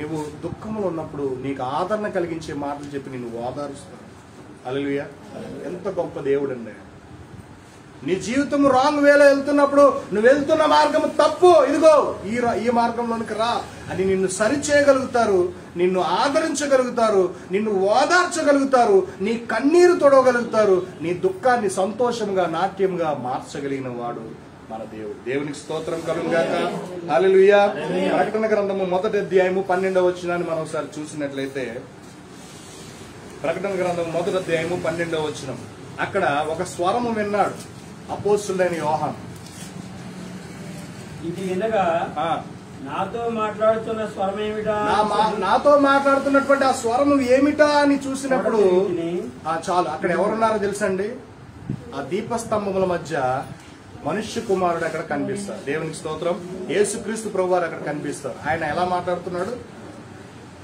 నువ్వు దుఃఖంలో ఉన్నప్పుడు నీకు ఆదరణ కలిగించే మాటలు చెప్పి నిన్ను ఓదారుస్తారు. హల్లెలూయా. ఎంత గొప్ప దేవుడు అండి. నీ జీవితం రాంగ్ వేలో వెళ్తున్నప్పుడు నువ్వు వెళ్తున్న మార్గం తప్పు, ఇదిగో ఈ మార్గంలోనికి రా అని నిన్ను సరిచేయగలుగుతారు, నిన్ను ఆదరించగలుగుతారు, నిన్ను ఓదార్చగలుగుతారు, నీ కన్నీరు తొడవగలుగుతారు, నీ దుఃఖాన్ని సంతోషంగా, నాట్యంగా మార్చగలిగిన వాడు మన దేవుడు. దేవునికి స్తోత్రం కలుగుగాక. హల్లెలూయా. ప్రకటన గ్రంథము 1వ అధ్యాయము 12వ వచనాన్ని మనం ఒకసారి చూసినట్లయితే, ప్రకటన గ్రంథం 1వ అధ్యాయము 12వ వచనం, అక్కడ ఒక స్వరము విన్నాడు అపోస్తులైన యోహాను. ఇది వినగా నాతో మాట్లాడుతున్న స్వరం ఏమిటా? నాతో మాట్లాడుతున్నటువంటి ఆ స్వరం ఏమిటా అని చూసినప్పుడు చాలు. అక్కడ ఎవరున్నారో తెలుసండి? ఆ దీపస్తంభముల మధ్య మనుష్య కుమారుడు అక్కడ కనిపిస్తారు. దేవునికి స్తోత్రం. యేసుక్రీస్తు ప్రభువారు అక్కడ కనిపిస్తారు. ఆయన ఎలా మాట్లాడుతున్నాడు?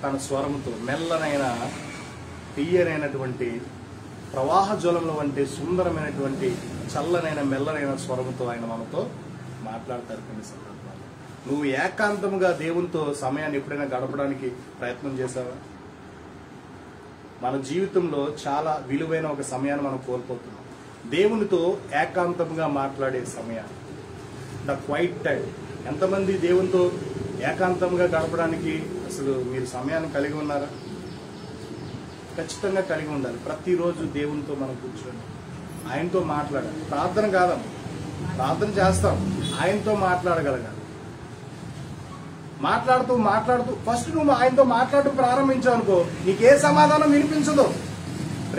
తన స్వరముతో మెల్లనైన, తీయనైనటువంటి, ప్రవాహ జలంలో వంటి సుందరమైనటువంటి, చల్లనైన, మెల్లనైన స్వరముతో ఆయన మనతో మాట్లాడతారు. కొన్ని సందర్భాలు నువ్వు ఏకాంతముగా దేవునితో సమయాన్ని ఎప్పుడైనా గడపడానికి ప్రయత్నం చేశావా? మన జీవితంలో చాలా విలువైన ఒక సమయాన్ని మనం కోల్పోతున్నాం. దేవునితో ఏకాంతంగా మాట్లాడే సమయాన్ని, ద క్వైట్ టైం. ఎంతమంది దేవునితో ఏకాంతంగా గడపడానికి అసలు మీరు సమయాన్ని కలిగి ఉన్నారా? ఖచ్చితంగా కలిగి ఉండాలి. ప్రతిరోజు దేవునితో మనం కూర్చొని ఆయనతో మాట్లాడాలి. ప్రార్థన కాదమ్మా, ప్రార్థన చేస్తాం, ఆయనతో మాట్లాడగలగాలి. మాట్లాడుతూ ఫస్ట్ నువ్వు ఆయనతో మాట్లాడుతూ ప్రారంభించావు అనుకో, నీకే సమాధానం వినిపించదు,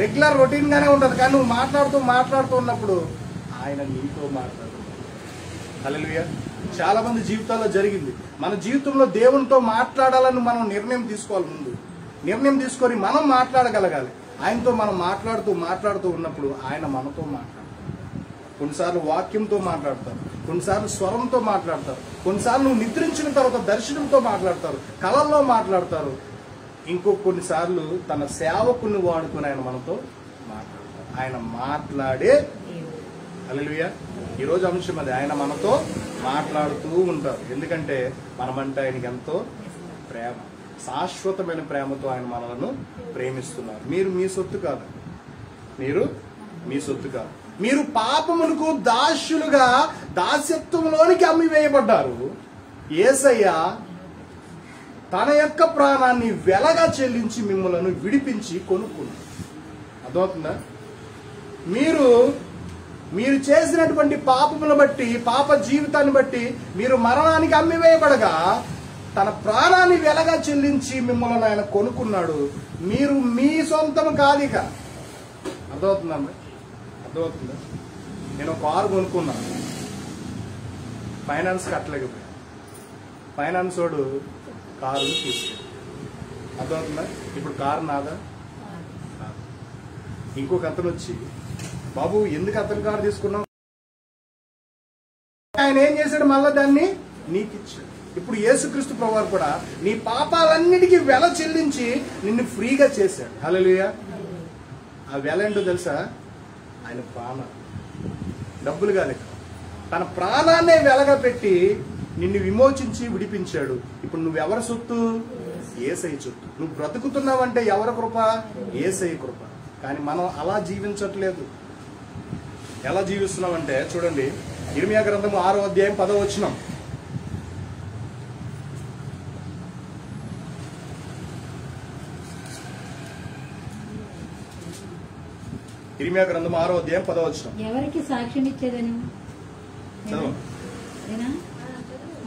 రెగ్యులర్ రొటీన్ గానే ఉంటది. కానీ నువ్వు మాట్లాడుతూ ఉన్నప్పుడు ఆయన నీతో మాట్లాడుతున్నాడు. హల్లెలూయా. చాలా మంది జీవితాల్లో జరిగింది. మన జీవితంలో దేవునితో మాట్లాడాలని మనం నిర్ణయం తీసుకోవాలి. ముందు నిర్ణయం తీసుకొని మనం మాట్లాడగలగాలి. ఆయనతో మనం మాట్లాడుతూ ఉన్నప్పుడు ఆయన మనతో మాట్లాడతారు. కొన్నిసార్లు వాక్యంతో మాట్లాడతారు, కొన్నిసార్లు స్వరంతో మాట్లాడతారు, కొన్నిసార్లు నువ్వు నిద్రించిన తర్వాత దర్శనంతో మాట్లాడతారు, కళల్లో మాట్లాడతారు. కొన్నిసార్లు తన సేవకుని వాడుకొని ఆయన మనతో మాట్లాడతారు. ఆయన మాట్లాడే హల్లెలూయా ఈరోజు అంశం అది. ఆయన మనతో మాట్లాడుతూ ఉంటారు. ఎందుకంటే మనమంటే ఆయనకి ఎంతో ప్రేమ, శాశ్వతమైన ప్రేమతో ఆయన మనలను ప్రేమిస్తున్నారు. మీరు మీ సొత్తు కాదు, మీరు మీ సొత్తు కాదు. మీరు పాపమునకు దాస్యులుగా దాస్యత్వంలోనికి అమ్మివేయబడ్డారు. యేసయ్య తన యొక్క ప్రాణాన్ని వెలగా చెల్లించి మిమ్మలను విడిపించి కొనుక్కున్నారు. అర్థమవుతుందా? మీరు చేసినటువంటి పాపమును బట్టి, పాప జీవితాన్ని బట్టి మీరు మరణానికి అమ్మివేయబడగా తన ప్రాణాన్ని వెలగా చెల్లించి మిమ్మల్ని ఆయన కొనుక్కున్నాడు. మీరు మీ సొంతం కాదు ఇక. అర్థమవుతుందా? అర్థమవుతుందా? నేను ఒక కారు కొనుక్కున్నాను, ఫైనాన్స్ కట్టలేకపోయాను. ఫైనాన్స్ వాడు కారు తీసుకెళ్ళి. అర్థమవుతుందా? ఇప్పుడు కారు నాదా? ఇంకొక అతను వచ్చి, బాబు ఎందుకు అతని కారు తీసుకున్నావు? ఆయన ఏం చేశాడు? మళ్ళా దాన్ని నీకు ఇచ్చాడు. ఇప్పుడు యేసుక్రీస్తు ప్రభువారు కూడా నీ పాపాలన్నిటికీ వెల చెల్లించి నిన్ను ఫ్రీగా చేశాడు. హల్లెలూయా. ఆ వెల ఏంటో తెలుసా? ఆయన ప్రాణం. డబ్బులు కాదు, తన ప్రాణాన్నే వెలగా పెట్టి నిన్ను విమోచించి విడిపించాడు. ఇప్పుడు నువ్వెవరి సొత్తు? యేసయ్య సొత్తు. నువ్వు బ్రతుకుతున్నావంటే ఎవరి కృప? యేసయ్య కృప. కానీ మనం అలా జీవించట్లేదు. ఎలా జీవిస్తున్నామంటే చూడండి, ఇర్మియా గ్రంథము 6వ అధ్యాయం 10వ వచనం. ఇర్మియా గ్రంథం 6వ అధ్యాయం 10వ వచనం. ఎవరికి సాక్ష్యం ఇచ్చేదను? చదువు.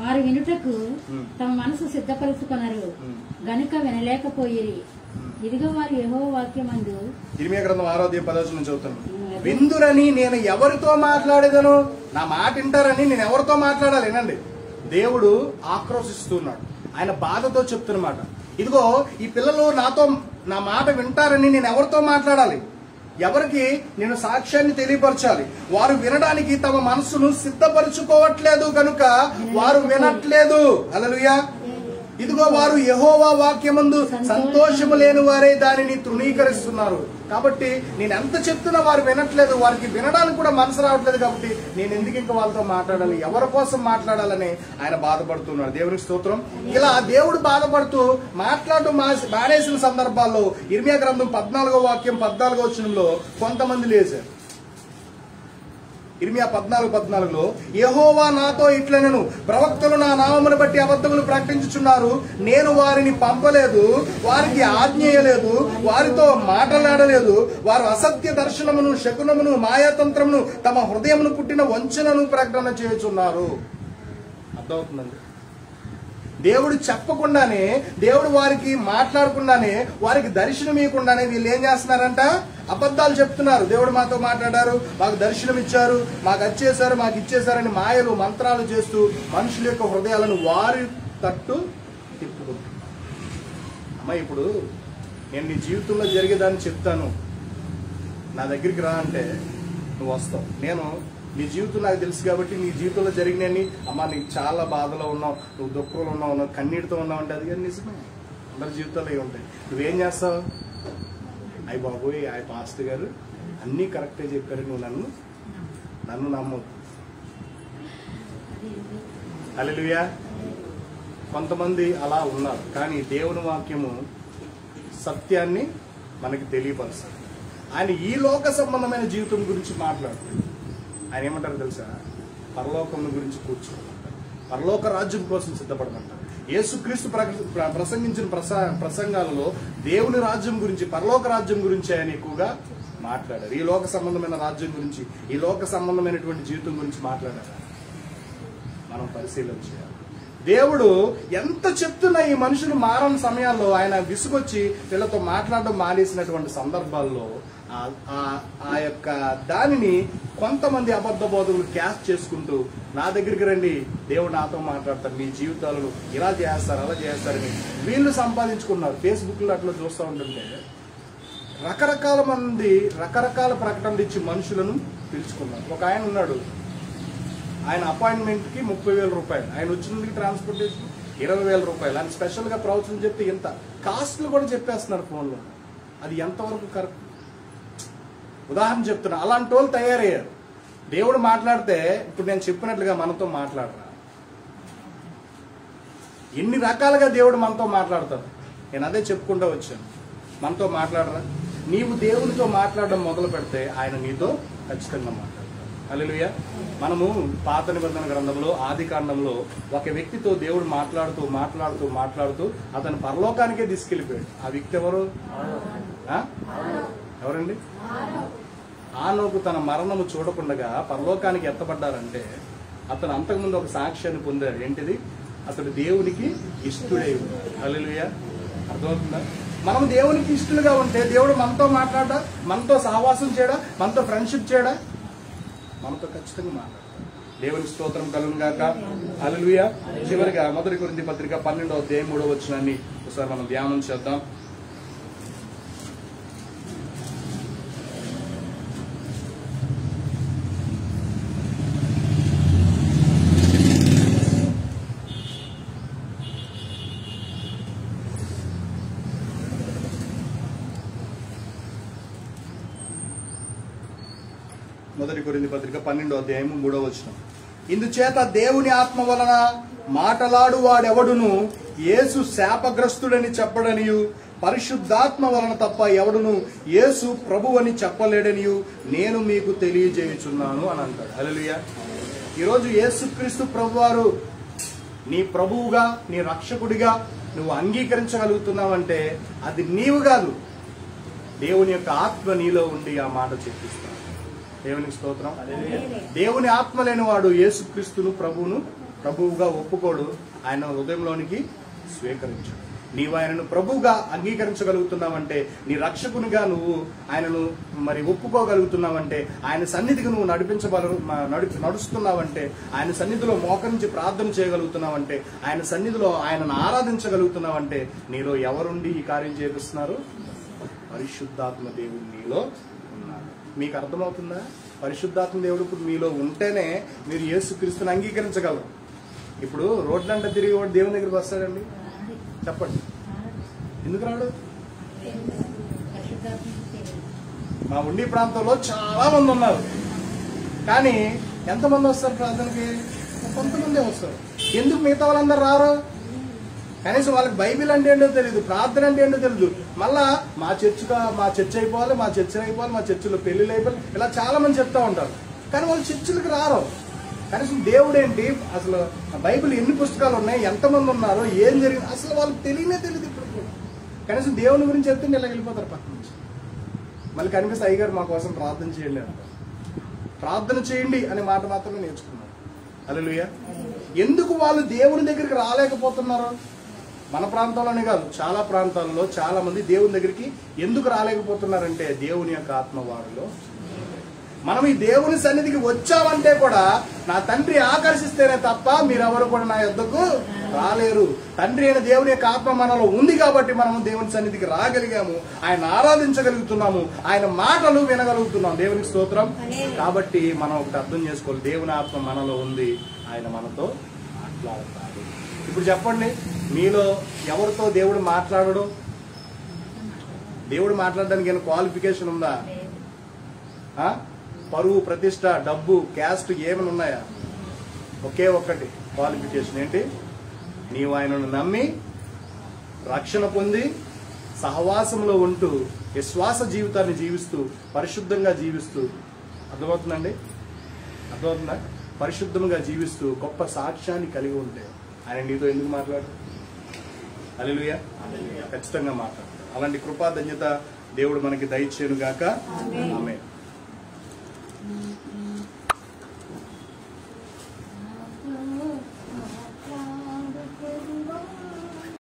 వారు వినుటకు తమ మనసు సిద్ధపరుచుకొనరు గనుక వినలేకపోయిరి. ఇదిగో వారు యెహోవా వాక్యమందు. ఇర్మియా గ్రంథం 6వ అధ్యాయం 10వ వచనం చదువుతాను. విందురని నేను ఎవరితో మాట్లాడేదను? నా మాట వింటారని నేను ఎవరితో మాట్లాడాలి? వినండి, దేవుడు ఆక్రోశిస్తున్నాడు. ఆయన బాధతో చెప్తున్నమాట. ఇదిగో ఈ పిల్లలు నా మాట వింటారని నేను ఎవరితో మాట్లాడాలి? ఎవరికి నేను సాక్ష్యాన్ని తెలియపరచాలి? వారు వినడానికి తమ మనసును సిద్ధపరచుకోవట్లేదు కనుక వారు వినట్లేదు. హల్లెలూయా. ఇదిగో వారు యెహోవా వాక్యమందు సంతోషము లేని వారే దానిని తృణీకరిస్తున్నారు. కాబట్టి నేను ఎంత చెప్తున్నా వారు వినట్లేదు, వారికి వినడానికి కూడా మనసు రావట్లేదు. కాబట్టి నేను ఎందుకు ఇంకా వాళ్ళతో మాట్లాడాలి? ఎవరి కోసం మాట్లాడాలని ఆయన బాధపడుతున్నాడు. దేవునికి స్తోత్రం. ఇలా దేవుడు బాధపడుతూ మాట్లాడటం మానేసిన సందర్భాల్లో ఇర్మియా గ్రంథం 14వ వాక్యం 14వ వచనంలో కొంతమంది లేచారు. ఇర్మియా 14:14లో యెహోవా నాతో ఇట్లనెను, ప్రవక్తలు నా నామమును బట్టి అబద్ధములు ప్రకటించుచున్నారు. నేను వారిని పంపలేదు, వారికి ఆజ్ఞేయలేదు, వారితో మాట్లాడలేదు. వారు అసత్య దర్శనమును, శకునమును, మాయాతంత్రమును, తమ హృదయమును పుట్టిన వంచనను ప్రకటన చేయుచున్నారు. అర్థమవుతుందండి? దేవుడు చెప్పకుండానే, దేవుడు వారికి మాట్లాడకుండానే, వారికి దర్శనం ఇవ్వకుండానే వీళ్ళు ఏం చేస్తున్నారంట? అబద్ధాలు చెప్తున్నారు. దేవుడు మాతో మాట్లాడారు, మాకు దర్శనం ఇచ్చారు, మాకు వచ్చేసారు, మాకు ఇచ్చేసారని మాయలు మంత్రాలు చేస్తూ మనుషుల యొక్క హృదయాలను వారి తట్టు తిప్పుకుంటున్నారు. అమ్మ, ఇప్పుడు నేను నీ జీవితంలో జరిగేదాన్ని చెప్తాను, నా దగ్గరికి రా అంటే నువ్వు వస్తావు. నేను నీ జీవితం నాకు తెలుసు కాబట్టి నీ జీవితంలో జరిగినవి, అమ్మ నీకు చాలా బాధలో ఉన్నావు, నువ్వు దుఃఖంలో ఉన్నావు, కన్నీటితో ఉన్నావు అంటే అది కానీ నిజమే. అందరి జీవితాల్లో ఏ ఉంటాయి. నువ్వేం చేస్తావు? అయ్యి బాబోయ్, ఆ పాస్టర్ గారు అన్నీ కరెక్టే చెప్పారు, నువ్వు నన్ను నమ్మవు. హల్లెలూయా. కొంతమంది అలా ఉన్నారు. కానీ దేవుని వాక్యము సత్యాన్ని మనకి తెలియపరుస్తాడు. ఆయన ఈ లోక సంబంధమైన జీవితం గురించి మాట్లాడుతాడు. ఆయన ఏమంటారు తెలుసా? పరలోకం గురించి కూర్చోమంటారు, పరలోక రాజ్యం కోసం సిద్ధపడమంటారు. యేసుక్రీస్తు ప్రసంగించిన ప్రసంగాలలో దేవుని రాజ్యం గురించి, పరలోక రాజ్యం గురించి ఆయన ఎక్కువగా మాట్లాడారు. ఈ లోక సంబంధమైన రాజ్యం గురించి, ఈ లోక సంబంధమైనటువంటి జీవితం గురించి మాట్లాడారు. మనం పరిశీలన చేయాలి. దేవుడు ఎంత చెప్తున్నా ఈ మనుషులు మారని సమయాల్లో ఆయన విసుగొచ్చి వీళ్ళతో మాట్లాడడం మానేసినటువంటి సందర్భాల్లో ఆ యొక్క దానిని కొంతమంది అబద్ధ బోధకులు క్యాష్ చేసుకుంటూ నా దగ్గరికి రండి, దేవుడు నాతో మాట్లాడతారు, మీ జీవితాలను ఇలా చేస్తారు, అలా చేస్తారని వీళ్ళు సంపాదించుకున్నారు. ఫేస్బుక్లో అట్లా చూస్తూ ఉంటుంటే రకరకాల మంది రకరకాల ప్రకటనలు ఇచ్చి మనుషులను పిలుచుకున్నారు. ఒక ఆయన ఉన్నాడు, ఆయన అపాయింట్మెంట్కి 30,000 రూపాయలు, ఆయన వచ్చినందుకు ట్రాన్స్పోర్టేషన్ 20,000 రూపాయలు, ఆయన స్పెషల్గా ప్రవచనం చెప్తే ఇంత కాస్ట్లు కూడా చెప్పేస్తున్నారు ఫోన్లో. అది ఎంతవరకు కరెక్ట్? ఉదాహరణ చెప్తున్నా, అలాంటి వాళ్ళు తయారయ్యారు. దేవుడు మాట్లాడితే ఇప్పుడు నేను చెప్పినట్లుగా మనతో మాట్లాడరా? ఎన్ని రకాలుగా దేవుడు మనతో మాట్లాడతాడు. నేను అదే చెప్పుకుంటూ వచ్చాను. మనతో మాట్లాడరా? నీవు దేవునితో మాట్లాడడం మొదలు పెడితే ఆయన నీతో ఖచ్చితంగా మాట్లాడతాడు. హల్లెలూయా. మనము పాత నిబంధన గ్రంథంలో ఆది కాండంలో ఒక వ్యక్తితో దేవుడు మాట్లాడుతూ మాట్లాడుతూ మాట్లాడుతూ అతను పరలోకానికే తీసుకెళ్లిపోయాడు. ఆ వ్యక్తి ఎవరు? ఎవరండి? ఆనోకు తన మరణము చూడకుండగా పరలోకానికి ఎత్తబడ్డారంటే అతను అంతకుముందు ఒక సాక్ష్యాన్ని పొందాడు. ఏంటిది? అతడు దేవునికి ఇష్టడై ఉన్నాడు. హల్లెలూయా. అర్థమవుతుందా? మనం దేవునికి ఇష్టలుగా ఉంటే దేవుడు మనతో మాట్లాడా, మనతో సహవాసం చేయడా, మనతో ఫ్రెండ్షిప్ చేయడా? మనతో ఖచ్చితంగా మాట్లాడతాడు. దేవుని స్తోత్రం కలుగును గాక. హల్లెలూయా. చివరిగా 1 కొరింథీ పత్రిక 12వ అధ్యాయం 3వ వచనాన్ని ఒకసారి మనం ధ్యానం చేద్దాం. మొదటి కొరింథీ పత్రిక 12వ అధ్యాయం 3వ వచనం. ఇందుచేత దేవుని ఆత్మ వలన మాటలాడు వాడెవడును యేసు శాపగ్రస్తుడని చెప్పడనియు, పరిశుద్ధాత్మ వలన తప్ప ఎవడును యేసు ప్రభువని చెప్పలేడనియు నేను మీకు తెలియజేయుచున్నాను అని అంటాడు. హల్లెలూయా. ఈరోజు యేసుక్రీస్తు ప్రభువారు నీ ప్రభువుగా, నీ రక్షకుడిగా నువ్వు అంగీకరించగలుగుతున్నావంటే అది నీవు కాదు, దేవుని యొక్క ఆత్మ నీలో ఉండి ఆ మాట చెప్పిస్తాడు. దేవునికి స్తోత్రం. దేవుని ఆత్మ లేనివాడు యేసుక్రీస్తును ప్రభువుగా ఒప్పుకోడు, ఆయన హృదయంలోనికి స్వీకరించు. నీవు ఆయనను ప్రభువుగా అంగీకరించగలుగుతున్నావంటే, నీ రక్షకునిగా నువ్వు ఆయనను మరి ఒప్పుకోగలుగుతున్నావంటే, ఆయన సన్నిధికి నువ్వు నడుస్తున్నావంటే, ఆయన సన్నిధిలో మోకరించి ప్రార్థన చేయగలుగుతున్నావంటే, ఆయన సన్నిధిలో ఆయనను ఆరాధించగలుగుతున్నావంటే నీలో ఎవరుండి ఈ కార్యం చేపిస్తున్నారు? పరిశుద్ధాత్మ దేవుడు నీలో ఉన్నాడు. మీకు అర్థమవుతుందా? పరిశుద్ధాత్మ దేవుడు ఇప్పుడు మీలో ఉంటేనే మీరు యేసుక్రీస్తుని అంగీకరించగలరు. ఇప్పుడు రోడ్లంట తిరిగి వాడు దేవుని దగ్గరికి వస్తాడండి? చెప్పండి, ఎందుకు రాడు? మా ఉండి ప్రాంతంలో చాలా మంది ఉన్నారు, కానీ ఎంతమంది వస్తారు ప్రార్థనకి? కొంతమందే వస్తారు. ఎందుకు మిగతా వాళ్ళందరూ రారు? కనీసం వాళ్ళకి బైబిల్ అంటే ఏంటో తెలియదు, ప్రార్థన అంటే ఏంటో తెలియదు. మళ్ళా మా చర్చ్ అయిపోవాలి, మా చర్చిలో పెళ్లిళ్ళు అయిపోవాలి, ఇలా చాలా మంది చెప్తా ఉంటారు. కానీ వాళ్ళు చర్చిలకు రారు. కనీసం దేవుడు ఏంటి, అసలు బైబిల్ ఎన్ని పుస్తకాలు ఉన్నాయి, ఎంతమంది ఉన్నారో, ఏం జరిగింది అసలు వాళ్ళకి తెలియదు. ఇప్పుడు కనీసం దేవుని గురించి చెప్తే ఇలా వెళ్ళిపోతారు పక్క నుంచి. మళ్ళీ కనిపిస్తే అయ్యగారు మా కోసం ప్రార్థన చేయండి అంటారు. ప్రార్థన చేయండి అనే మాట మాత్రమే నేర్చుకున్నారు. హల్లెలూయా. ఎందుకు వాళ్ళు దేవుని దగ్గరికి రాలేకపోతున్నారు? మన ప్రాంతంలోనే కాదు, చాలా ప్రాంతాల్లో చాలా మంది దేవుని దగ్గరికి ఎందుకు రాలేకపోతున్నారంటే దేవుని యొక్క ఆత్మ వారిలో. మనం ఈ దేవుని సన్నిధికి వచ్చామంటే కూడా నా తండ్రి ఆకర్షిస్తేనే తప్ప మీరెవరు కూడా నా యొద్దకు రాలేరు. తండ్రి అయిన దేవుని యొక్క ఆత్మ మనలో ఉంది కాబట్టి మనం దేవుని సన్నిధికి రాగలిగాము, ఆయన ఆరాధించగలుగుతున్నాము, ఆయన మాటలు వినగలుగుతున్నాం. దేవునికి స్తోత్రం. కాబట్టి మనం ఒకటి అర్థం చేసుకోవాలి, దేవుని ఆత్మ మనలో ఉంది, ఆయన మనతో మాట్లాడతాడు. ఇప్పుడు చెప్పండి, మీలో ఎవరితో దేవుడు మాట్లాడడు? దేవుడు మాట్లాడడానికి ఏమైనా క్వాలిఫికేషన్ ఉందా? పరువు, ప్రతిష్ట, డబ్బు, క్యాస్ట్ ఏమైనా ఉన్నాయా? ఒకే ఒక్కటి క్వాలిఫికేషన్. ఏంటి? నీవు ఆయనను నమ్మి రక్షణ పొంది సహవాసంలో ఉంటూ విశ్వాస జీవితాన్ని జీవిస్తూ పరిశుద్ధంగా జీవిస్తూ, అర్థమవుతుందండి? అర్థమవుతుందా? పరిశుద్ధంగా జీవిస్తూ గొప్ప సాక్ష్యాన్ని కలిగి ఉంటే ఆయన నీతో ఎందుకు మాట్లాడు? హల్లెలూయా. ఖచ్చితంగా మాట్లాడతాడు. అలాంటి కృపాధన్యత దేవుడు మనకి దయచేయును గాక. ఆమేన్.